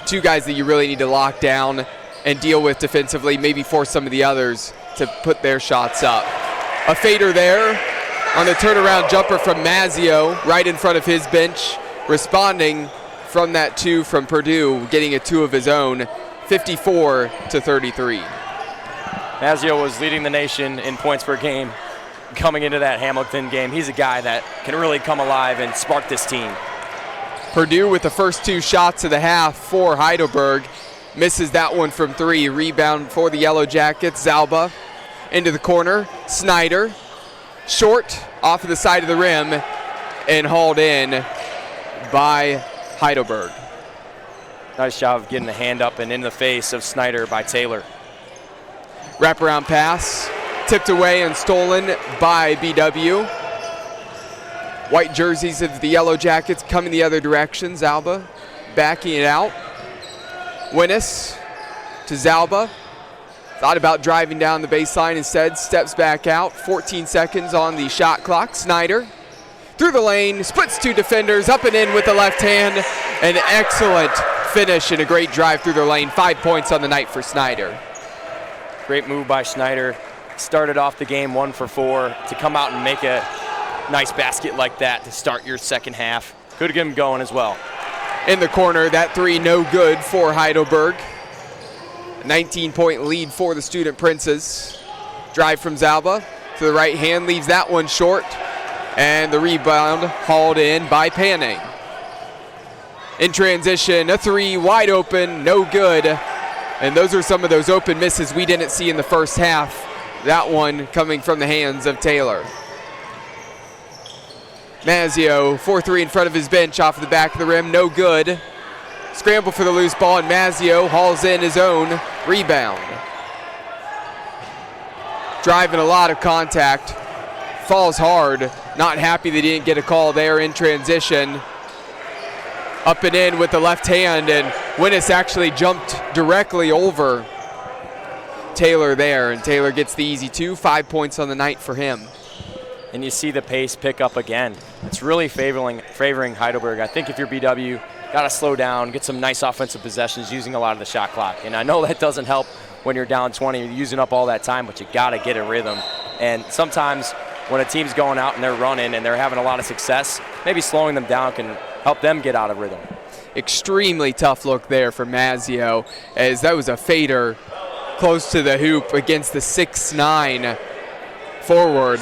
2 guys that you really need to lock down and deal with defensively, maybe force some of the others to put their shots up. A fader there on the turnaround jumper from Mazzio, right in front of his bench, responding from that 2 from Purdue, getting a 2 of his own, 54-33. Mazzio was leading the nation in points per game coming into that Hamilton game. He's a guy that can really come alive and spark this team. Purdue with the first 2 shots of the half for Heidelberg. Misses that one from 3. Rebound for the Yellow Jackets. Zalba into the corner. Snyder short off of the side of the rim and hauled in by Heidelberg. Nice job of getting the hand up and in the face of Snyder by Taylor. Wraparound pass tipped away and stolen by BW. White jerseys of the Yellow Jackets coming the other direction. Zalba backing it out. Winnes to Zalba. Thought about driving down the baseline, instead steps back out. 14 seconds on the shot clock. Snyder through the lane, splits 2 defenders, up and in with the left hand. An excellent finish and a great drive through the lane. 5 points on the night for Snyder. Great move by Snyder. Started off the game 1 for 4. To come out and make a nice basket like that to start your second half. Could get him going as well. In the corner, that 3 no good for Heidelberg. 19-point lead for the Student Princes. Drive from Zalba to the right hand, leaves that one short. And the rebound hauled in by Panning. In transition, a 3 wide open, no good. And those are some of those open misses we didn't see in the first half. That one coming from the hands of Taylor. Mazzio, 4-3 in front of his bench off the back of the rim, no good. Scramble for the loose ball, and Mazzio hauls in his own rebound. Driving a lot of contact, falls hard. Not happy they didn't get a call there in transition. Up and in with the left hand, and Winnes actually jumped directly over Taylor there, and Taylor gets the easy 2, 5 points on the night for him. And you see the pace pick up again. It's really favoring Heidelberg. I think if you're BW, got to slow down, get some nice offensive possessions using a lot of the shot clock. And I know that doesn't help when you're down 20, you're using up all that time, but you got to get a rhythm. And sometimes when a team's going out and they're running and they're having a lot of success, maybe slowing them down can help them get out of rhythm. Extremely tough look there for Mazzio, as that was a fader close to the hoop against the 6'9" forward,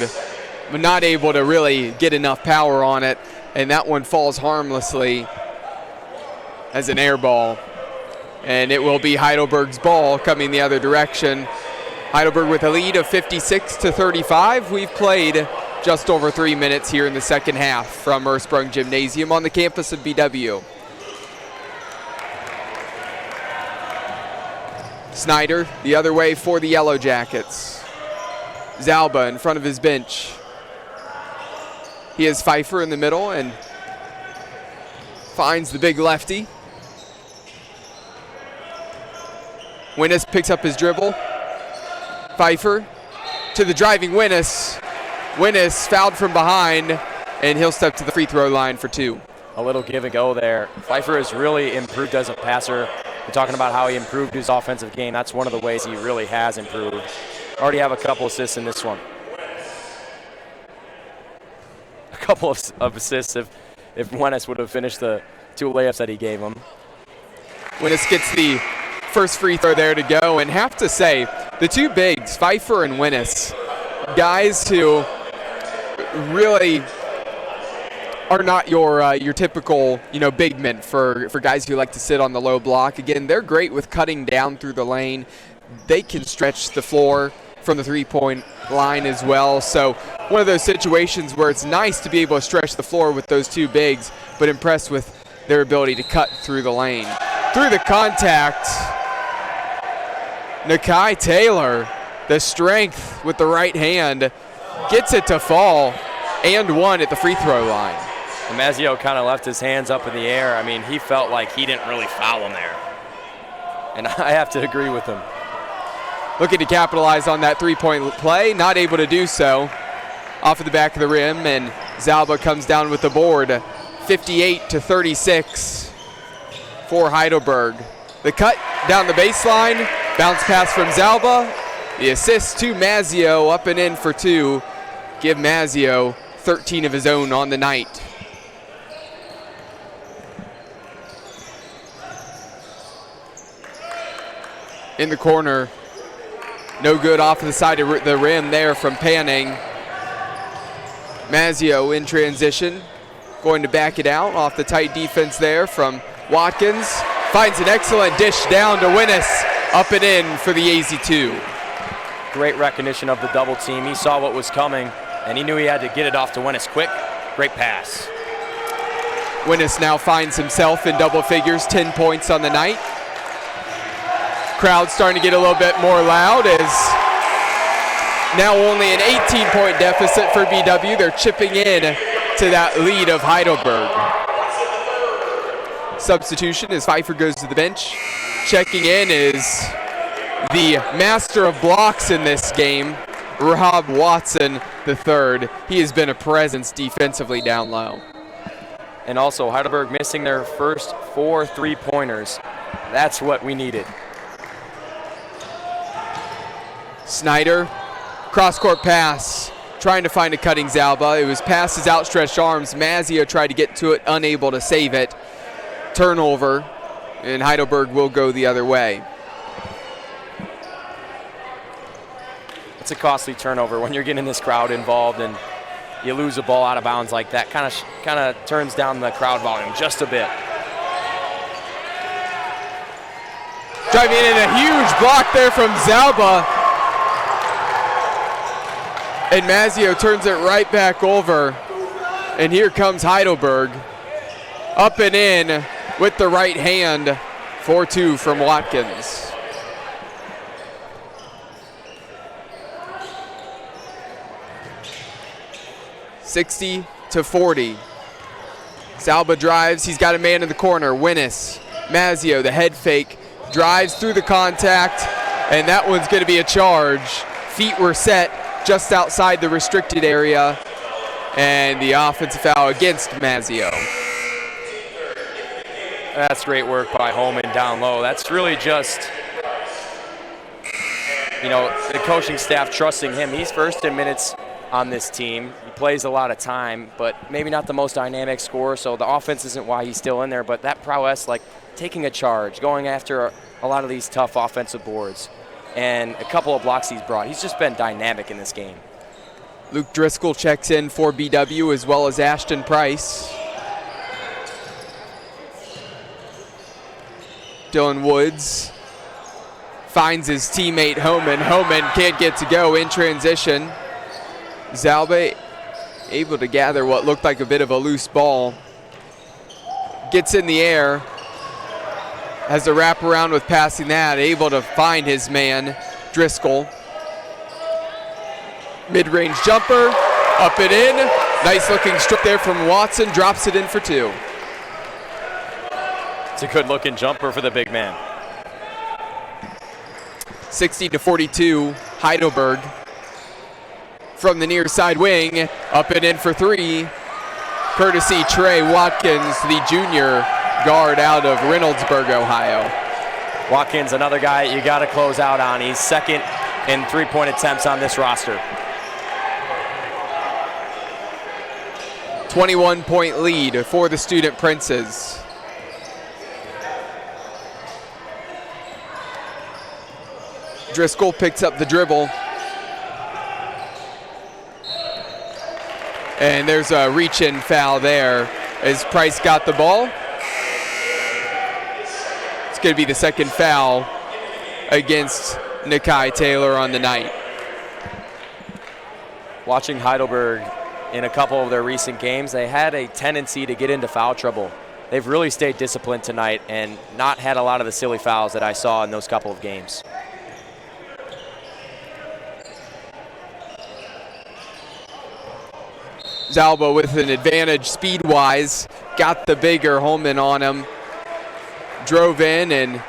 but not able to really get enough power on it, and that one falls harmlessly as an air ball. And it will be Heidelberg's ball coming the other direction. Heidelberg with a lead of 56-35. We've played just over 3 minutes here in the second half from Ursprung Gymnasium on the campus of BW. Snyder the other way for the Yellow Jackets. Zalba in front of his bench. He has Pfeiffer in the middle and finds the big lefty. Winnes picks up his dribble. Pfeiffer to the driving Winnes. Winnes fouled from behind, and he'll step to the free throw line for 2. A little give and go there. Pfeiffer has really improved as a passer. We're talking about how he improved his offensive game. That's one of the ways he really has improved. Already have a couple assists in this one. A couple of assists if Winnes would have finished the 2 layups that he gave him. Winnes gets the first free throw there to go, and have to say, the 2 bigs, Pfeiffer and Winnes, guys who really are not your typical, big men for guys who like to sit on the low block. Again, they're great with cutting down through the lane. They can stretch the floor from the three-point line as well. So one of those situations where it's nice to be able to stretch the floor with those 2 bigs, but impressed with their ability to cut through the lane. Through the contact, Nakai Taylor, the strength with the right hand, gets it to fall and 1 at the free throw line. Mazio kind of left his hands up in the air. I mean, he felt like he didn't really foul him there. And I have to agree with him. Looking to capitalize on that three-point play, not able to do so. Off of the back of the rim, and Zalba comes down with the board. 58-36 for Heidelberg. The cut down the baseline, bounce pass from Zalba. The assist to Mazio, up and in for 2. Give Mazio 13 of his own on the night. In the corner, no good off of the side of the rim there from Panning. Mazio in transition, going to back it out off the tight defense there from Watkins. Finds an excellent dish down to Winnes, up and in for the AZ2. Great recognition of the double team. He saw what was coming, and he knew he had to get it off to Winnes quick. Great pass. Winnes now finds himself in double figures, 10 points on the night. Crowd starting to get a little bit more loud as now only an 18-point deficit for BW. They're chipping in to that lead of Heidelberg. Substitution as Pfeiffer goes to the bench. Checking in is the master of blocks in this game, Rob Watson III. He has been a presence defensively down low. And also Heidelberg missing their first 4 3-pointers. That's what we needed. Snyder, cross-court pass, trying to find a cutting Zalba. It was past his outstretched arms. Mazio tried to get to it, unable to save it. Turnover, and Heidelberg will go the other way. It's a costly turnover when you're getting this crowd involved and you lose a ball out of bounds like that. Kind of turns down the crowd volume just a bit. Driving in a huge block there from Zalba. And Mazio turns it right back over. And here comes Heidelberg. Up and in with the right hand. 4-2 from Watkins. (60-40). Zalba drives. He's got a man in the corner. Winnes. Mazio, the head fake, drives through the contact, and that one's going to be a charge. Feet were set just outside the restricted area, and the offensive foul against Mazio. That's great work by Holman down low. That's really just, the coaching staff trusting him. He's first in minutes on this team. He plays a lot of time, but maybe not the most dynamic scorer, so the offense isn't why he's still in there, but that prowess, like taking a charge, going after a lot of these tough offensive boards, and a couple of blocks he's brought. He's just been dynamic in this game. Luke Driscoll checks in for BW, as well as Ashton Price. Dylan Woods finds his teammate Homan. Homan can't get to go in transition. Zalba able to gather what looked like a bit of a loose ball. Gets in the air. Has to wrap around with passing that. Able to find his man, Driscoll. Mid-range jumper, up and in. Nice looking stroke there from Watson, drops it in for 2. It's a good looking jumper for the big man. 60-42, Heidelberg. From the near side wing, up and in for 3. Courtesy Trey Watkins, the junior guard out of Reynoldsburg, Ohio. Watkins, another guy you got to close out on. He's second in three-point attempts on this roster. 21-point lead for the Student Princes. Driscoll picks up the dribble. And there's a reach-in foul there as Price got the ball. It's going to be the second foul against Nakai Taylor on the night. Watching Heidelberg in a couple of their recent games, they had a tendency to get into foul trouble. They've really stayed disciplined tonight and not had a lot of the silly fouls that I saw in those couple of games. Zalba with an advantage speed-wise, got the bigger Holman on him, drove in, and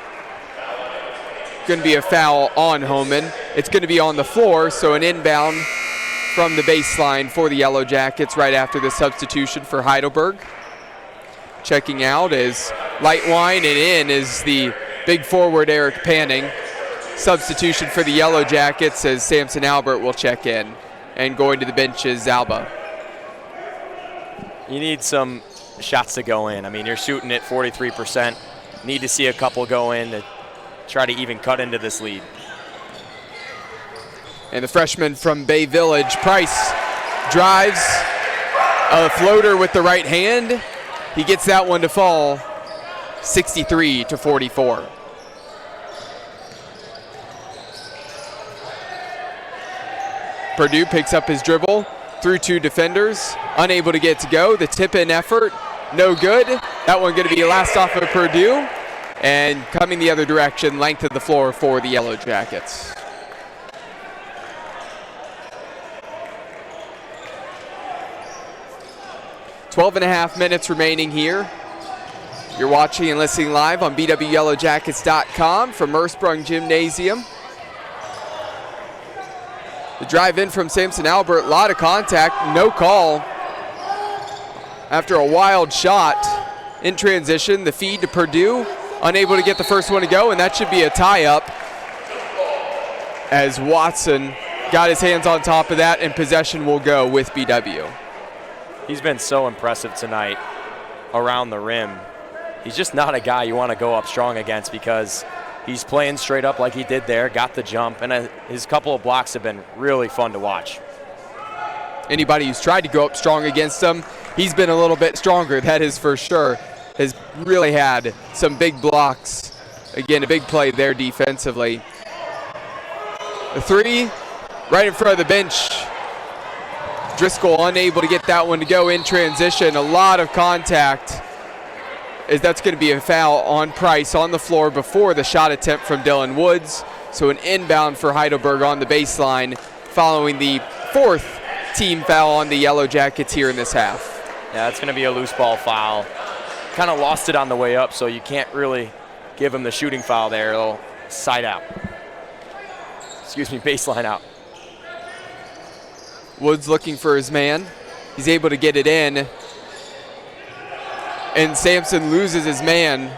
going to be a foul on Holman. It's going to be on the floor, so an inbound from the baseline for the Yellow Jackets right after the substitution for Heidelberg. Checking out is Lightwine, and in is the big forward Eric Panning. Substitution for the Yellow Jackets as Samson Albert will check in, and going to the bench is Zalba. You need some shots to go in. I mean, you're shooting at 43%. Need to see a couple go in to try to even cut into this lead. And the freshman from Bay Village, Price, drives a floater with the right hand. He gets that one to fall, 63-44. Purdue picks up his dribble through 2 defenders, unable to get to go. The tip-in effort, no good. That one going to be last off of Purdue, and coming the other direction, length of the floor for the Yellow Jackets. Twelve and a half minutes remaining here. You're watching and listening live on bwyellowjackets.com from Ursprung Gymnasium. The drive in from Samson Albert, a lot of contact, no call. After a wild shot in transition, the feed to Purdue, unable to get the first one to go, and that should be a tie-up as Watson got his hands on top of that, and possession will go with BW. He's been so impressive tonight around the rim. He's just not a guy you want to go up strong against because he's playing straight up like he did there, got the jump, and his couple of blocks have been really fun to watch. Anybody who's tried to go up strong against him, he's been a little bit stronger, that is for sure. Has really had some big blocks. Again, a big play there defensively. The 3 right in front of the bench. Driscoll unable to get that one to go in transition. A lot of contact, as that's going to be a foul on Price on the floor before the shot attempt from Dylan Woods. So an inbound for Heidelberg on the baseline following the 4th team foul on the Yellow Jackets here in this half. Yeah, it's going to be a loose ball foul. Kind of lost it on the way up, so you can't really give him the shooting foul there. It'll side out. Excuse me, baseline out. Woods looking for his man. He's able to get it in. And Sampson loses his man.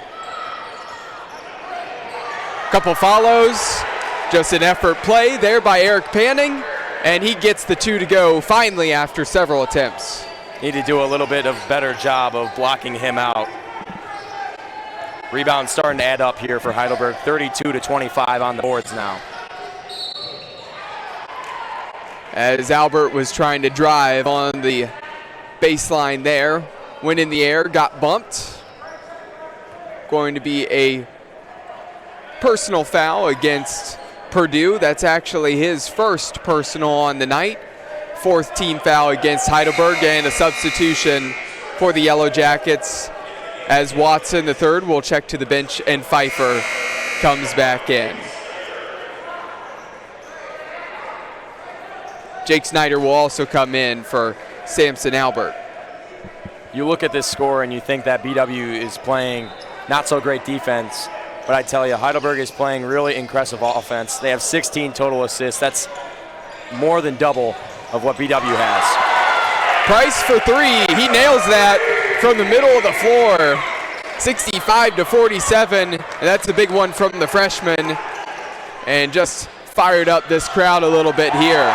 Couple follows. Just an effort play there by Eric Panning. And he gets the 2 to go finally after several attempts. Need to do a little bit of better job of blocking him out. Rebound starting to add up here for Heidelberg. 32-25 on the boards now. As Albert was trying to drive on the baseline there. Went in the air, got bumped. Going to be a personal foul against Purdue. That's actually his first personal on the night. 4th team foul against Heidelberg, and a substitution for the Yellow Jackets as Watson, the 3rd, will check to the bench, and Pfeiffer comes back in. Jake Snyder will also come in for Samson Albert. You look at this score and you think that BW is playing not so great defense, but I tell you, Heidelberg is playing really impressive offense. They have 16 total assists. That's more than double of what BW has. Price for three, he nails that from the middle of the floor. 65-47, and that's a big one from the freshman. And just fired up this crowd a little bit here.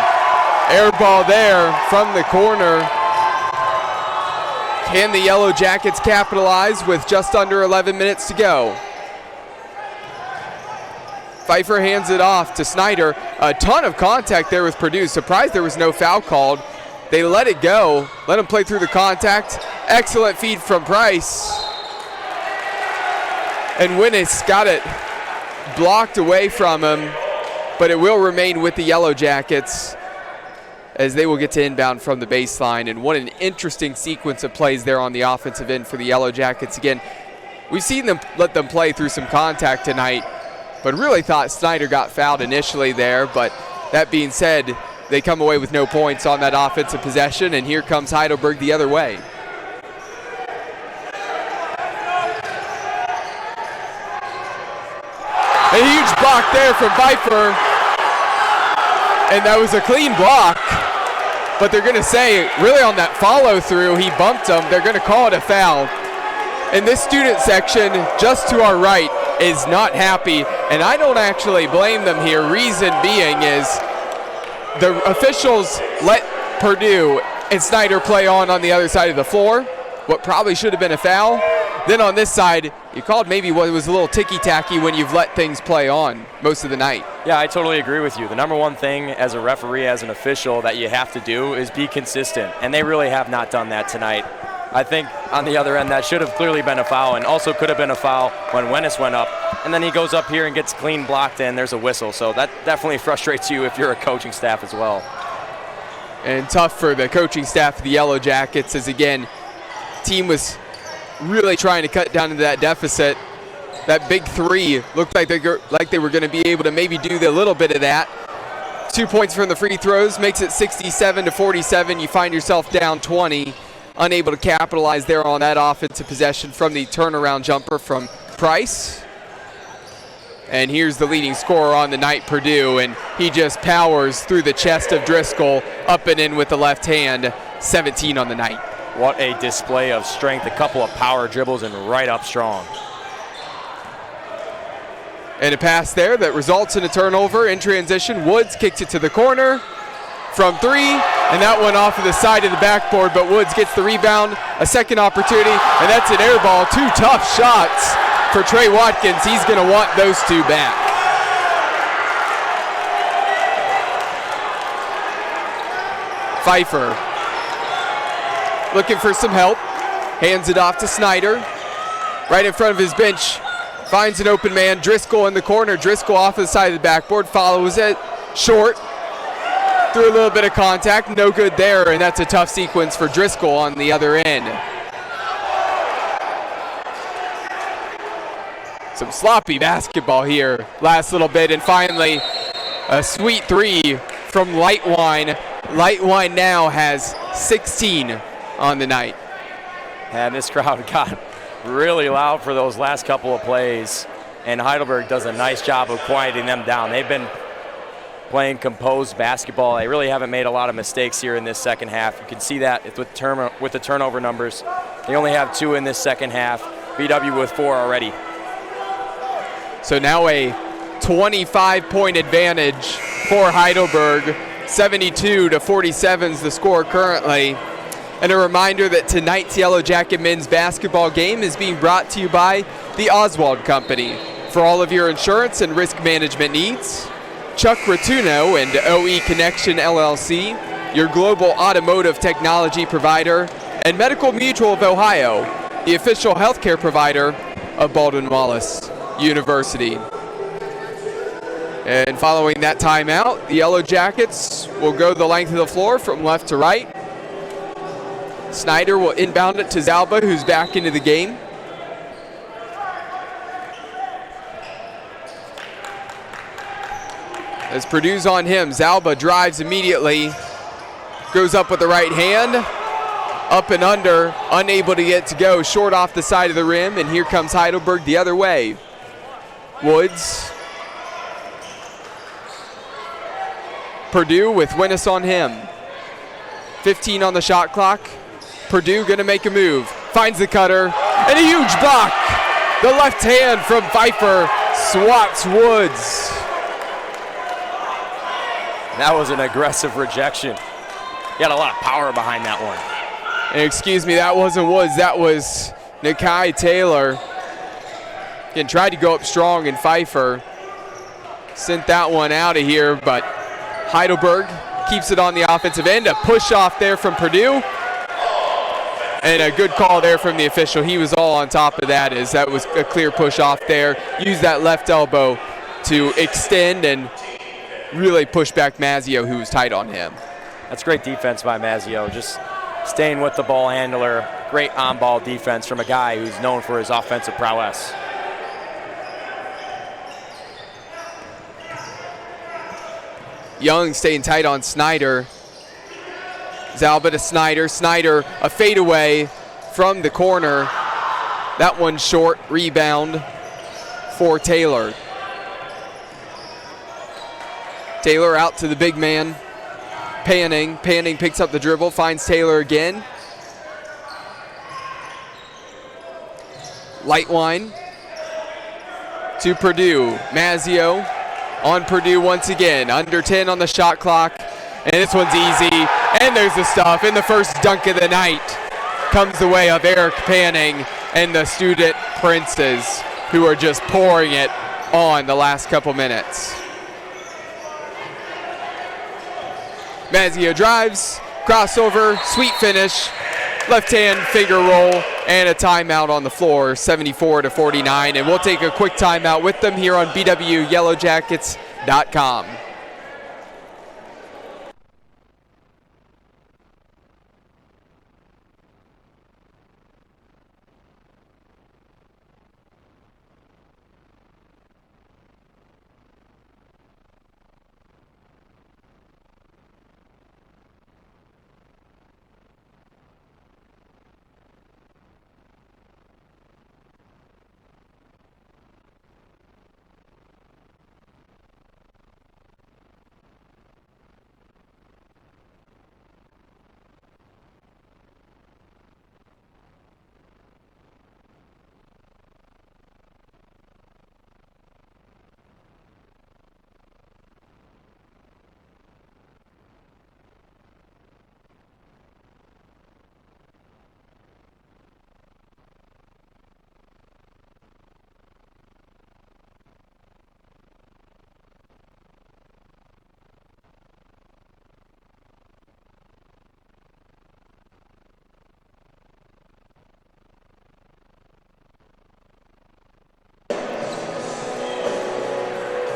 Air ball there from the corner. Can the Yellow Jackets capitalize with just under 11 minutes to go? Pfeiffer hands it off to Snyder. A ton of contact there with Purdue. Surprised there was no foul called. They let it go, let him play through the contact. Excellent feed from Price. And Winnis got it blocked away from him, but it will remain with the Yellow Jackets as they will get to inbound from the baseline. And what an interesting sequence of plays there on the offensive end for the Yellow Jackets. Again, we've seen them let them play through some contact tonight, but really thought Snyder got fouled initially there. But that being said, they come away with no points on that offensive possession, and here comes Heidelberg the other way. A huge block there from Pfeiffer, and that was a clean block. But they're going to say, really on that follow through, he bumped him. They're going to call it a foul. And this student section, just to our right, is not happy, and I don't actually blame them here. Reason being is the officials let Purdue and Snyder play on the other side of the floor, what probably should have been a foul. Then on this side, you called maybe what was a little ticky-tacky when you've let things play on most of the night. Yeah, I totally agree with you. The number one thing as a referee, as an official, that you have to do is be consistent, and they really have not done that tonight. I think on the other end, that should have clearly been a foul, and also could have been a foul when Winnis went up. And then he goes up here and gets clean blocked, and there's a whistle. So that definitely frustrates you if you're a coaching staff as well. And tough for the coaching staff of the Yellow Jackets, as again, team was really trying to cut down into that deficit. That big three looked like they were going to be able to maybe do a little bit of that. 2 points from the free throws makes it 67-47. You find yourself down 20, unable to capitalize there on that offensive possession from the turnaround jumper from Price. And here's the leading scorer on the night, Purdue, and he just powers through the chest of Driscoll, up and in with the left hand, 17 on the night. What a display of strength, a couple of power dribbles and right up strong. And a pass there that results in a turnover in transition. Woods kicks it to the corner from three, and that one off of the side of the backboard, but Woods gets the rebound, a second opportunity, and that's an air ball. Two tough shots for Trey Watkins. He's going to want those two back. Pfeiffer looking for some help, hands it off to Snyder. Right in front of his bench, finds an open man. Driscoll in the corner. Driscoll off the side of the backboard, follows it short. Through a little bit of contact, no good there, and that's a tough sequence for Driscoll on the other end. Some sloppy basketball here last little bit, and finally a sweet three from Lightwine. Lightwine now has 16 on the night. And this crowd got really loud for those last couple of plays, and Heidelberg does a nice job of quieting them down. They've been playing composed basketball. They really haven't made a lot of mistakes here in this second half. You can see that with the turnover numbers. They only have 2 in this second half. BW with 4 already. So now a 25-point advantage for Heidelberg. 72-47 is the score currently. And a reminder that tonight's Yellow Jacket men's basketball game is being brought to you by the Oswald Company. For all of your insurance and risk management needs, Chuck Rotuno and OE Connection LLC, your global automotive technology provider, and Medical Mutual of Ohio, the official healthcare provider of Baldwin Wallace University. And following that timeout, the Yellow Jackets will go the length of the floor from left to right. Snyder will inbound it to Zalba, who's back into the game. As Purdue's on him, Zalba drives immediately, goes up with the right hand. Up and under, unable to get to go, short off the side of the rim, and here comes Heidelberg the other way. Woods. Purdue with Winnis on him. 15 on the shot clock. Purdue gonna make a move. Finds the cutter, and a huge block. The left hand from Pfeiffer swats Woods. That was an aggressive rejection. He had a lot of power behind that one. And excuse me, that wasn't Woods, that was Nakai Taylor. Again, tried to go up strong, and Pfeiffer sent that one out of here, but Heidelberg keeps it on the offensive end. A push off there from Purdue. And a good call there from the official. He was all on top of that, as that was a clear push off there. Used that left elbow to extend and really push back Mazzio, who was tight on him. That's great defense by Mazzio. Just staying with the ball handler. Great on-ball defense from a guy who's known for his offensive prowess. Young staying tight on Snyder. Zalba to Snyder. Snyder, a fadeaway from the corner. That one short, rebound for Taylor. Taylor out to the big man. Panning picks up the dribble, finds Taylor again. Lightwine to Purdue. Mazzio on Purdue once again. Under 10 on the shot clock. And this one's easy. And there's the stuff. And the first dunk of the night comes the way of Eric Panning and the student Princes, who are just pouring it on the last couple minutes. Mazzio drives, crossover, sweet finish, left hand finger roll, and a timeout on the floor, 74-49. And we'll take a quick timeout with them here on BWYellowJackets.com.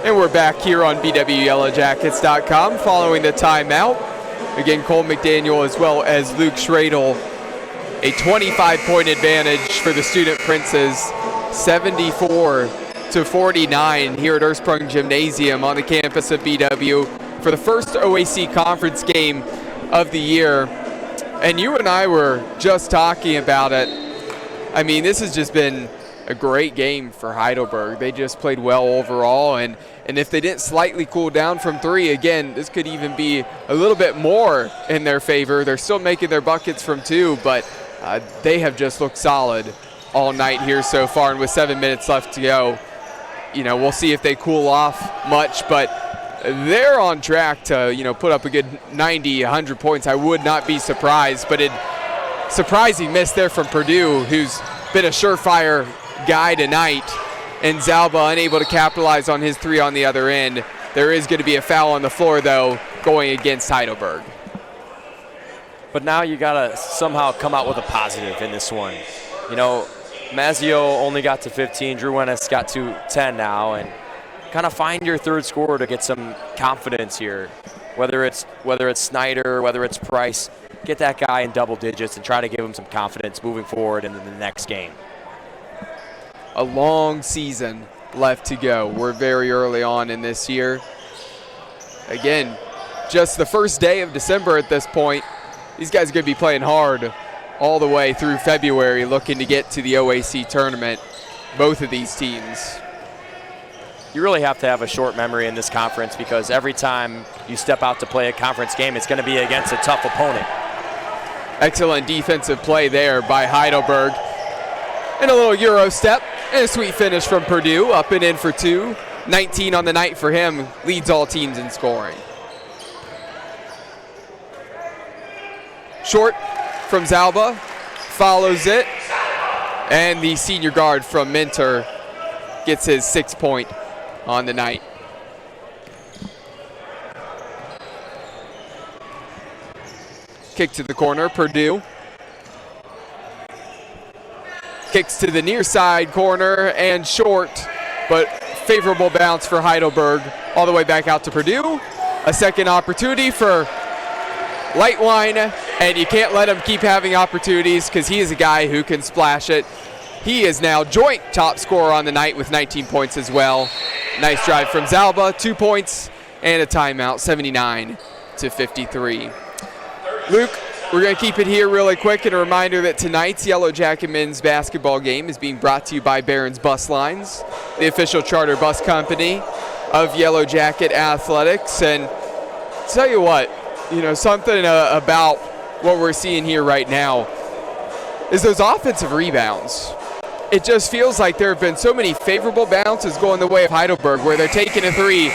And we're back here on BWYellowJackets.com following the timeout. Again, Cole McDaniel as well as Luke Schradel. A 25-point advantage for the Student Princes, 74-49 here at Ursprung Gymnasium on the campus of BW for the first OAC conference game of the year. And you and I were just talking about it. I mean, this has just been a great game for Heidelberg. They just played well overall, and if they didn't slightly cool down from three, again, this could even be a little bit more in their favor. They're still making their buckets from two, but they have just looked solid all night here so far, and with 7 minutes left to go, we'll see if they cool off much, but they're on track to, put up a good 90, 100 points. I would not be surprised, but surprising miss there from Purdue, who's been a surefire guy tonight, and Zalba unable to capitalize on his three on the other end. There is going to be a foul on the floor, though, going against Heidelberg. But now you got to somehow come out with a positive in this one. Mazzio only got to 15. Drew Winnis got to 10 now, and kind of find your third scorer to get some confidence here. Whether it's Snyder, whether it's Price, get that guy in double digits and try to give him some confidence moving forward into the next game. A long season left to go. We're very early on in this year. Again, just the first day of December at this point. These guys are going to be playing hard all the way through February, looking to get to the OAC tournament, both of these teams. You really have to have a short memory in this conference because every time you step out to play a conference game, it's going to be against a tough opponent. Excellent defensive play there by Heidelberg. And a little Euro step and a sweet finish from Purdue, up and in for two. 19 on the night for him, leads all teams in scoring. Short from Zalba, follows it, and the senior guard from Mentor gets his 6th point on the night. Kick to the corner, Purdue. Kicks to the near side corner and short, but favorable bounce for Heidelberg all the way back out to Purdue. A second opportunity for Lightwine, and you can't let him keep having opportunities because he is a guy who can splash it. He is now joint top scorer on the night with 19 points as well. Nice drive from Zalba, 2 points and a timeout, 79-53. Luke, we're going to keep it here really quick, and a reminder that tonight's Yellow Jacket men's basketball game is being brought to you by Barron's Bus Lines, the official charter bus company of Yellow Jacket Athletics. And tell you what, something about what we're seeing here right now is those offensive rebounds. It just feels like there have been so many favorable bounces going the way of Heidelberg where they're taking a three,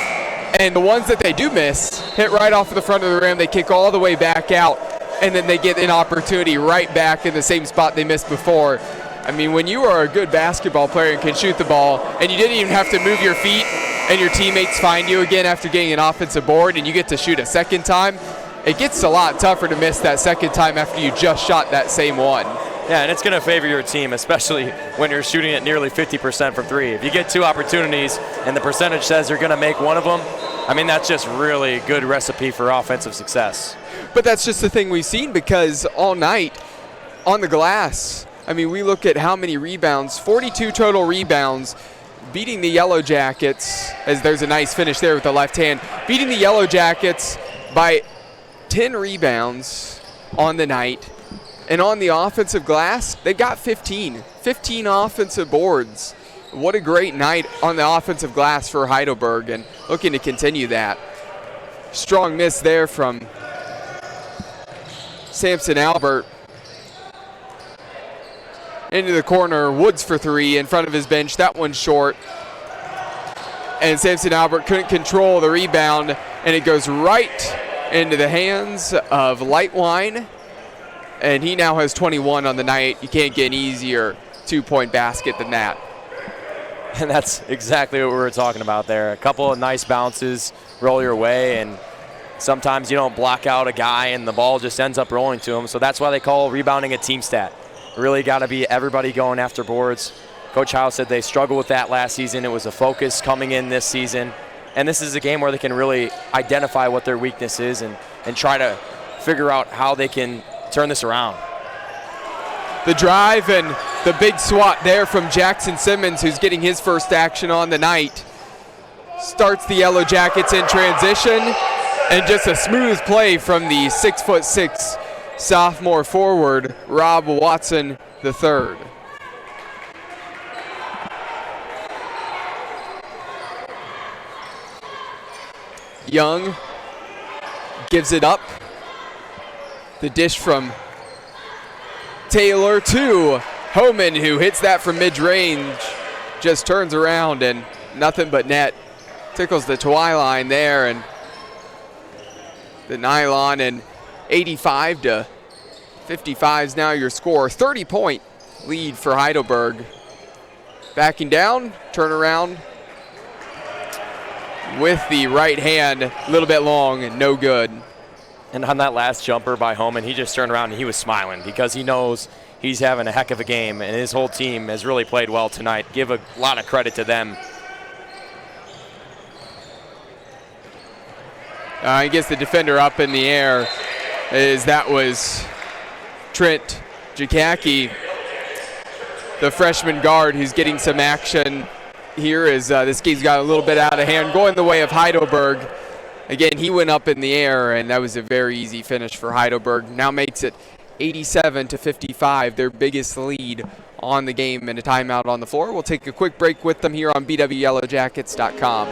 and the ones that they do miss hit right off of the front of the rim. They kick all the way back out, and then they get an opportunity right back in the same spot they missed before. I mean, when you are a good basketball player and can shoot the ball, and you didn't even have to move your feet, and your teammates find you again after getting an offensive board, and you get to shoot a second time, it gets a lot tougher to miss that second time after you just shot that same one. Yeah, and it's going to favor your team, especially when you're shooting at nearly 50% from three. If you get 2 opportunities and the percentage says you're going to make one of them, I mean, that's just really good recipe for offensive success. But that's just the thing we've seen, because all night on the glass, I mean, we look at how many rebounds, 42 total rebounds, beating the Yellow Jackets, as there's a nice finish there with the left hand, beating the Yellow Jackets by 10 rebounds on the night. And on the offensive glass, they've got 15 offensive boards. What a great night on the offensive glass for Heidelberg, and looking to continue that. Strong miss there from Samson Albert. Into the corner, Woods for 3 in front of his bench. That one's short. And Samson Albert couldn't control the rebound, and it goes right into the hands of Lightwine. And he now has 21 on the night. You can't get an easier 2-point basket than that. And that's exactly what we were talking about there. A couple of nice bounces roll your way, and sometimes you don't block out a guy and the ball just ends up rolling to him. So that's why they call rebounding a team stat. Really got to be everybody going after boards. Coach Howe said they struggled with that last season. It was a focus coming in this season. And this is a game where they can really identify what their weakness is and try to figure out how they can turn this around. The drive and the big swat there from Jackson Simmons, who's getting his first action on the night. Starts the Yellow Jackets in transition, and just a smooth play from the 6'6" sophomore forward, Rob Watson III. Young gives it up. The dish from Taylor to Homan, who hits that from mid-range, just turns around and nothing but net. Tickles the twine line there, and the nylon, and 85-55 is now your score. 30-point lead for Heidelberg. Backing down, turn around with the right hand, a little bit long and no good. And on that last jumper by Homan, he just turned around and he was smiling because he knows he's having a heck of a game, and his whole team has really played well tonight. Give a lot of credit to them. He gets the defender up in the air, as that was Trent Jakacki, the freshman guard, who's getting some action here as this game's got a little bit out of hand, going the way of Heidelberg. Again, he went up in the air, and that was a very easy finish for Heidelberg. Now makes it 87-55, their biggest lead on the game, and a timeout on the floor. We'll take a quick break with them here on BWYellowJackets.com.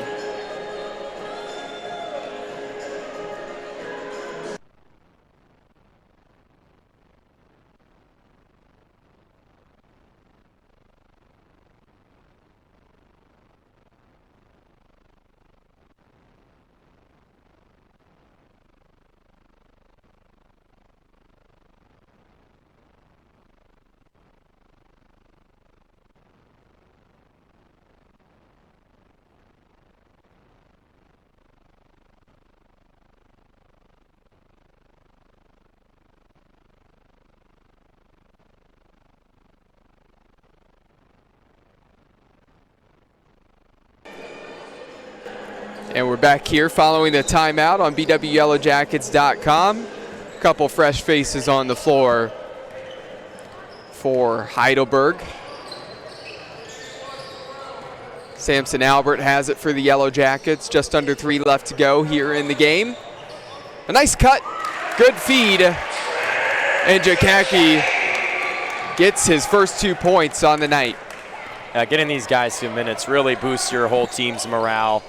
And we're back here following the timeout on BWYellowJackets.com. A couple fresh faces on the floor for Heidelberg. Samson Albert has it for the Yellow Jackets. Just under 3 left to go here in the game. A nice cut, good feed, and Jakacki gets his first 2 points on the night. Getting these guys 2 minutes really boosts your whole team's morale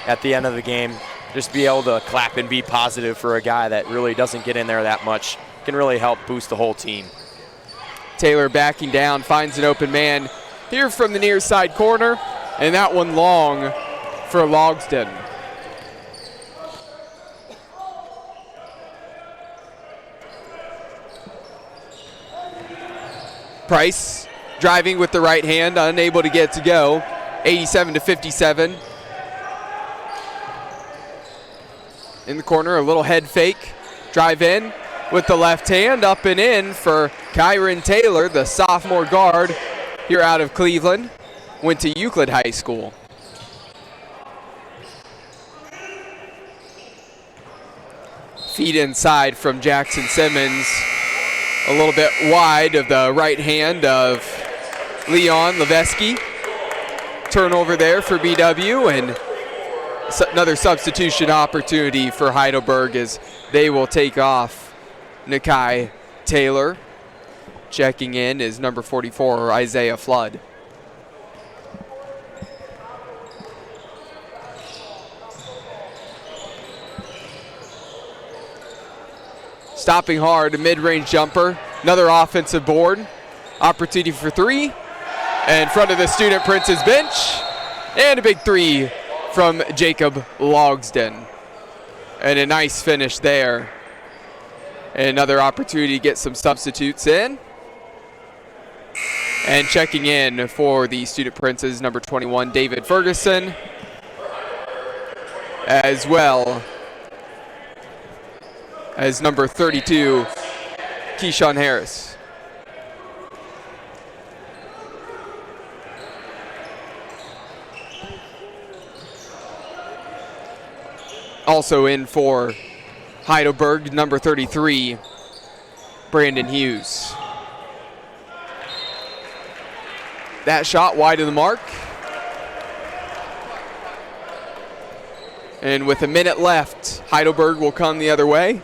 at the end of the game. Just be able to clap and be positive for a guy that really doesn't get in there that much can really help boost the whole team. Taylor backing down, finds an open man here from the near side corner, and that one long for Logsden. Price driving with the right hand, unable to get it to go. 87-57. In the corner, a little head fake. Drive in with the left hand, up and in for Kyron Taylor, the sophomore guard here out of Cleveland. Went to Euclid High School. Feed inside from Jackson Simmons. A little bit wide of the right hand of Leon Leveski. Turnover there for BW, and another substitution opportunity for Heidelberg as they will take off Nakai Taylor. Checking in is number 44, Isaiah Flood. Stopping hard, mid-range jumper. Another offensive board. Opportunity for 3. In front of the Student Prince's bench. And a big 3 from Jacob Logsden. And a nice finish there. And another opportunity to get some substitutes in. And checking in for the Student Princes, number 21, David Ferguson. As well as number 32, Keyshawn Harris. Also in for Heidelberg, number 33, Brandon Hughes. That shot wide of the mark. And with a minute left, Heidelberg will come the other way.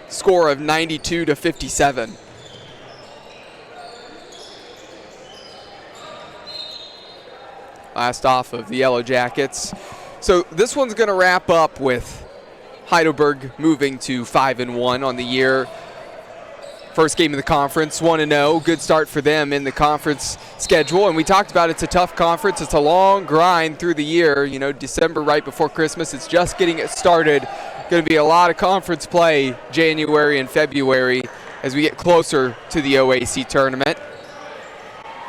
Score of 92-57. Last off of the Yellow Jackets. So this one's going to wrap up with Heidelberg moving to 5-1 on the year. First game of the conference, 1-0. Good start for them in the conference schedule. And we talked about it's a tough conference. It's a long grind through the year. You know, December right before Christmas. It's just getting it started. Going to be a lot of conference play January and February as we get closer to the OAC tournament.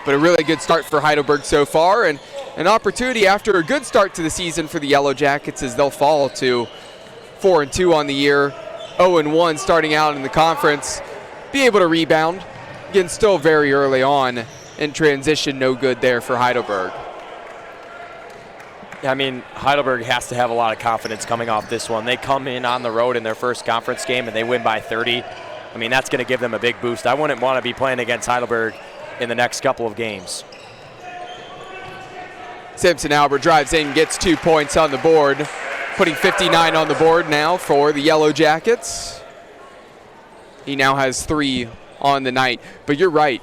But a really good start for Heidelberg so far. And an opportunity after a good start to the season for the Yellow Jackets as they'll fall to 4-2 on the year. 0-1 starting out in the conference. Be able to rebound. Again, still very early on in transition. No good there for Heidelberg. I mean, Heidelberg has to have a lot of confidence coming off this one. They come in on the road in their first conference game and they win by 30. I mean, that's going to give them a big boost. I wouldn't want to be playing against Heidelberg in the next couple of games. Simpson Albert drives in, gets 2 points on the board. putting 59 on the board now for the Yellow Jackets. He now has 3 on the night. But you're right.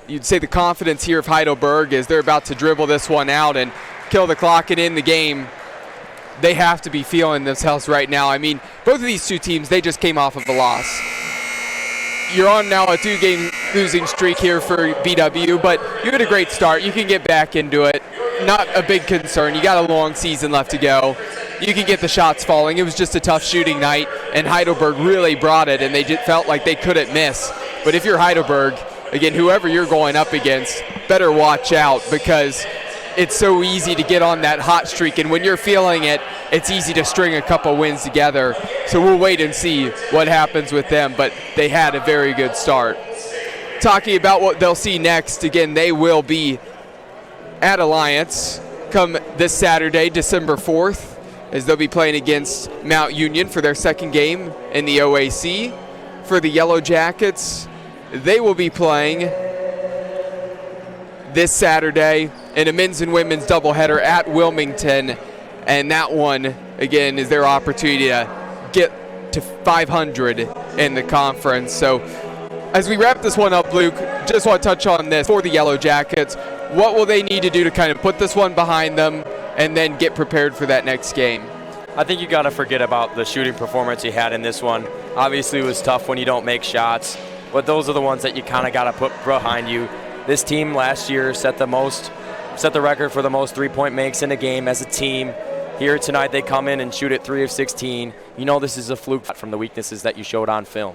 You'd say the confidence here of Heidelberg is they're about to dribble this one out and kill the clock and end the game. They have to be feeling themselves right now. I mean, both of these two teams, they just came off of a loss. You're on now a 2-game losing streak here for BW, but you had a great start. You can get back into it. Not a big concern. You got a long season left to go. You can get the shots falling. It was just a tough shooting night, and Heidelberg really brought it, and they just felt like they couldn't miss. But if you're Heidelberg, again, whoever you're going up against, better watch out, because it's so easy to get on that hot streak, and when you're feeling it, it's easy to string a couple wins together. So we'll wait and see what happens with them, but they had a very good start. Talking about what they'll see next, again, they will be at Alliance come this Saturday, December 4th, as they'll be playing against Mount Union for their second game in the OAC. For the Yellow Jackets, they will be playing this Saturday in a men's and women's doubleheader at Wilmington, and that one, again, is their opportunity to get to 500 in the conference. So as we wrap this one up, Luke, just want to touch on this for the Yellow Jackets. What will they need to do to kind of put this one behind them and then get prepared for that next game? I think you got to forget about the shooting performance he had in this one. Obviously, it was tough when you don't make shots, but those are the ones that you kind of got to put behind you. This team last year set the record for the most three-point makes in a game as a team. Here tonight, they come in and shoot at 3 of 16. You know this is a fluke from the weaknesses that you showed on film.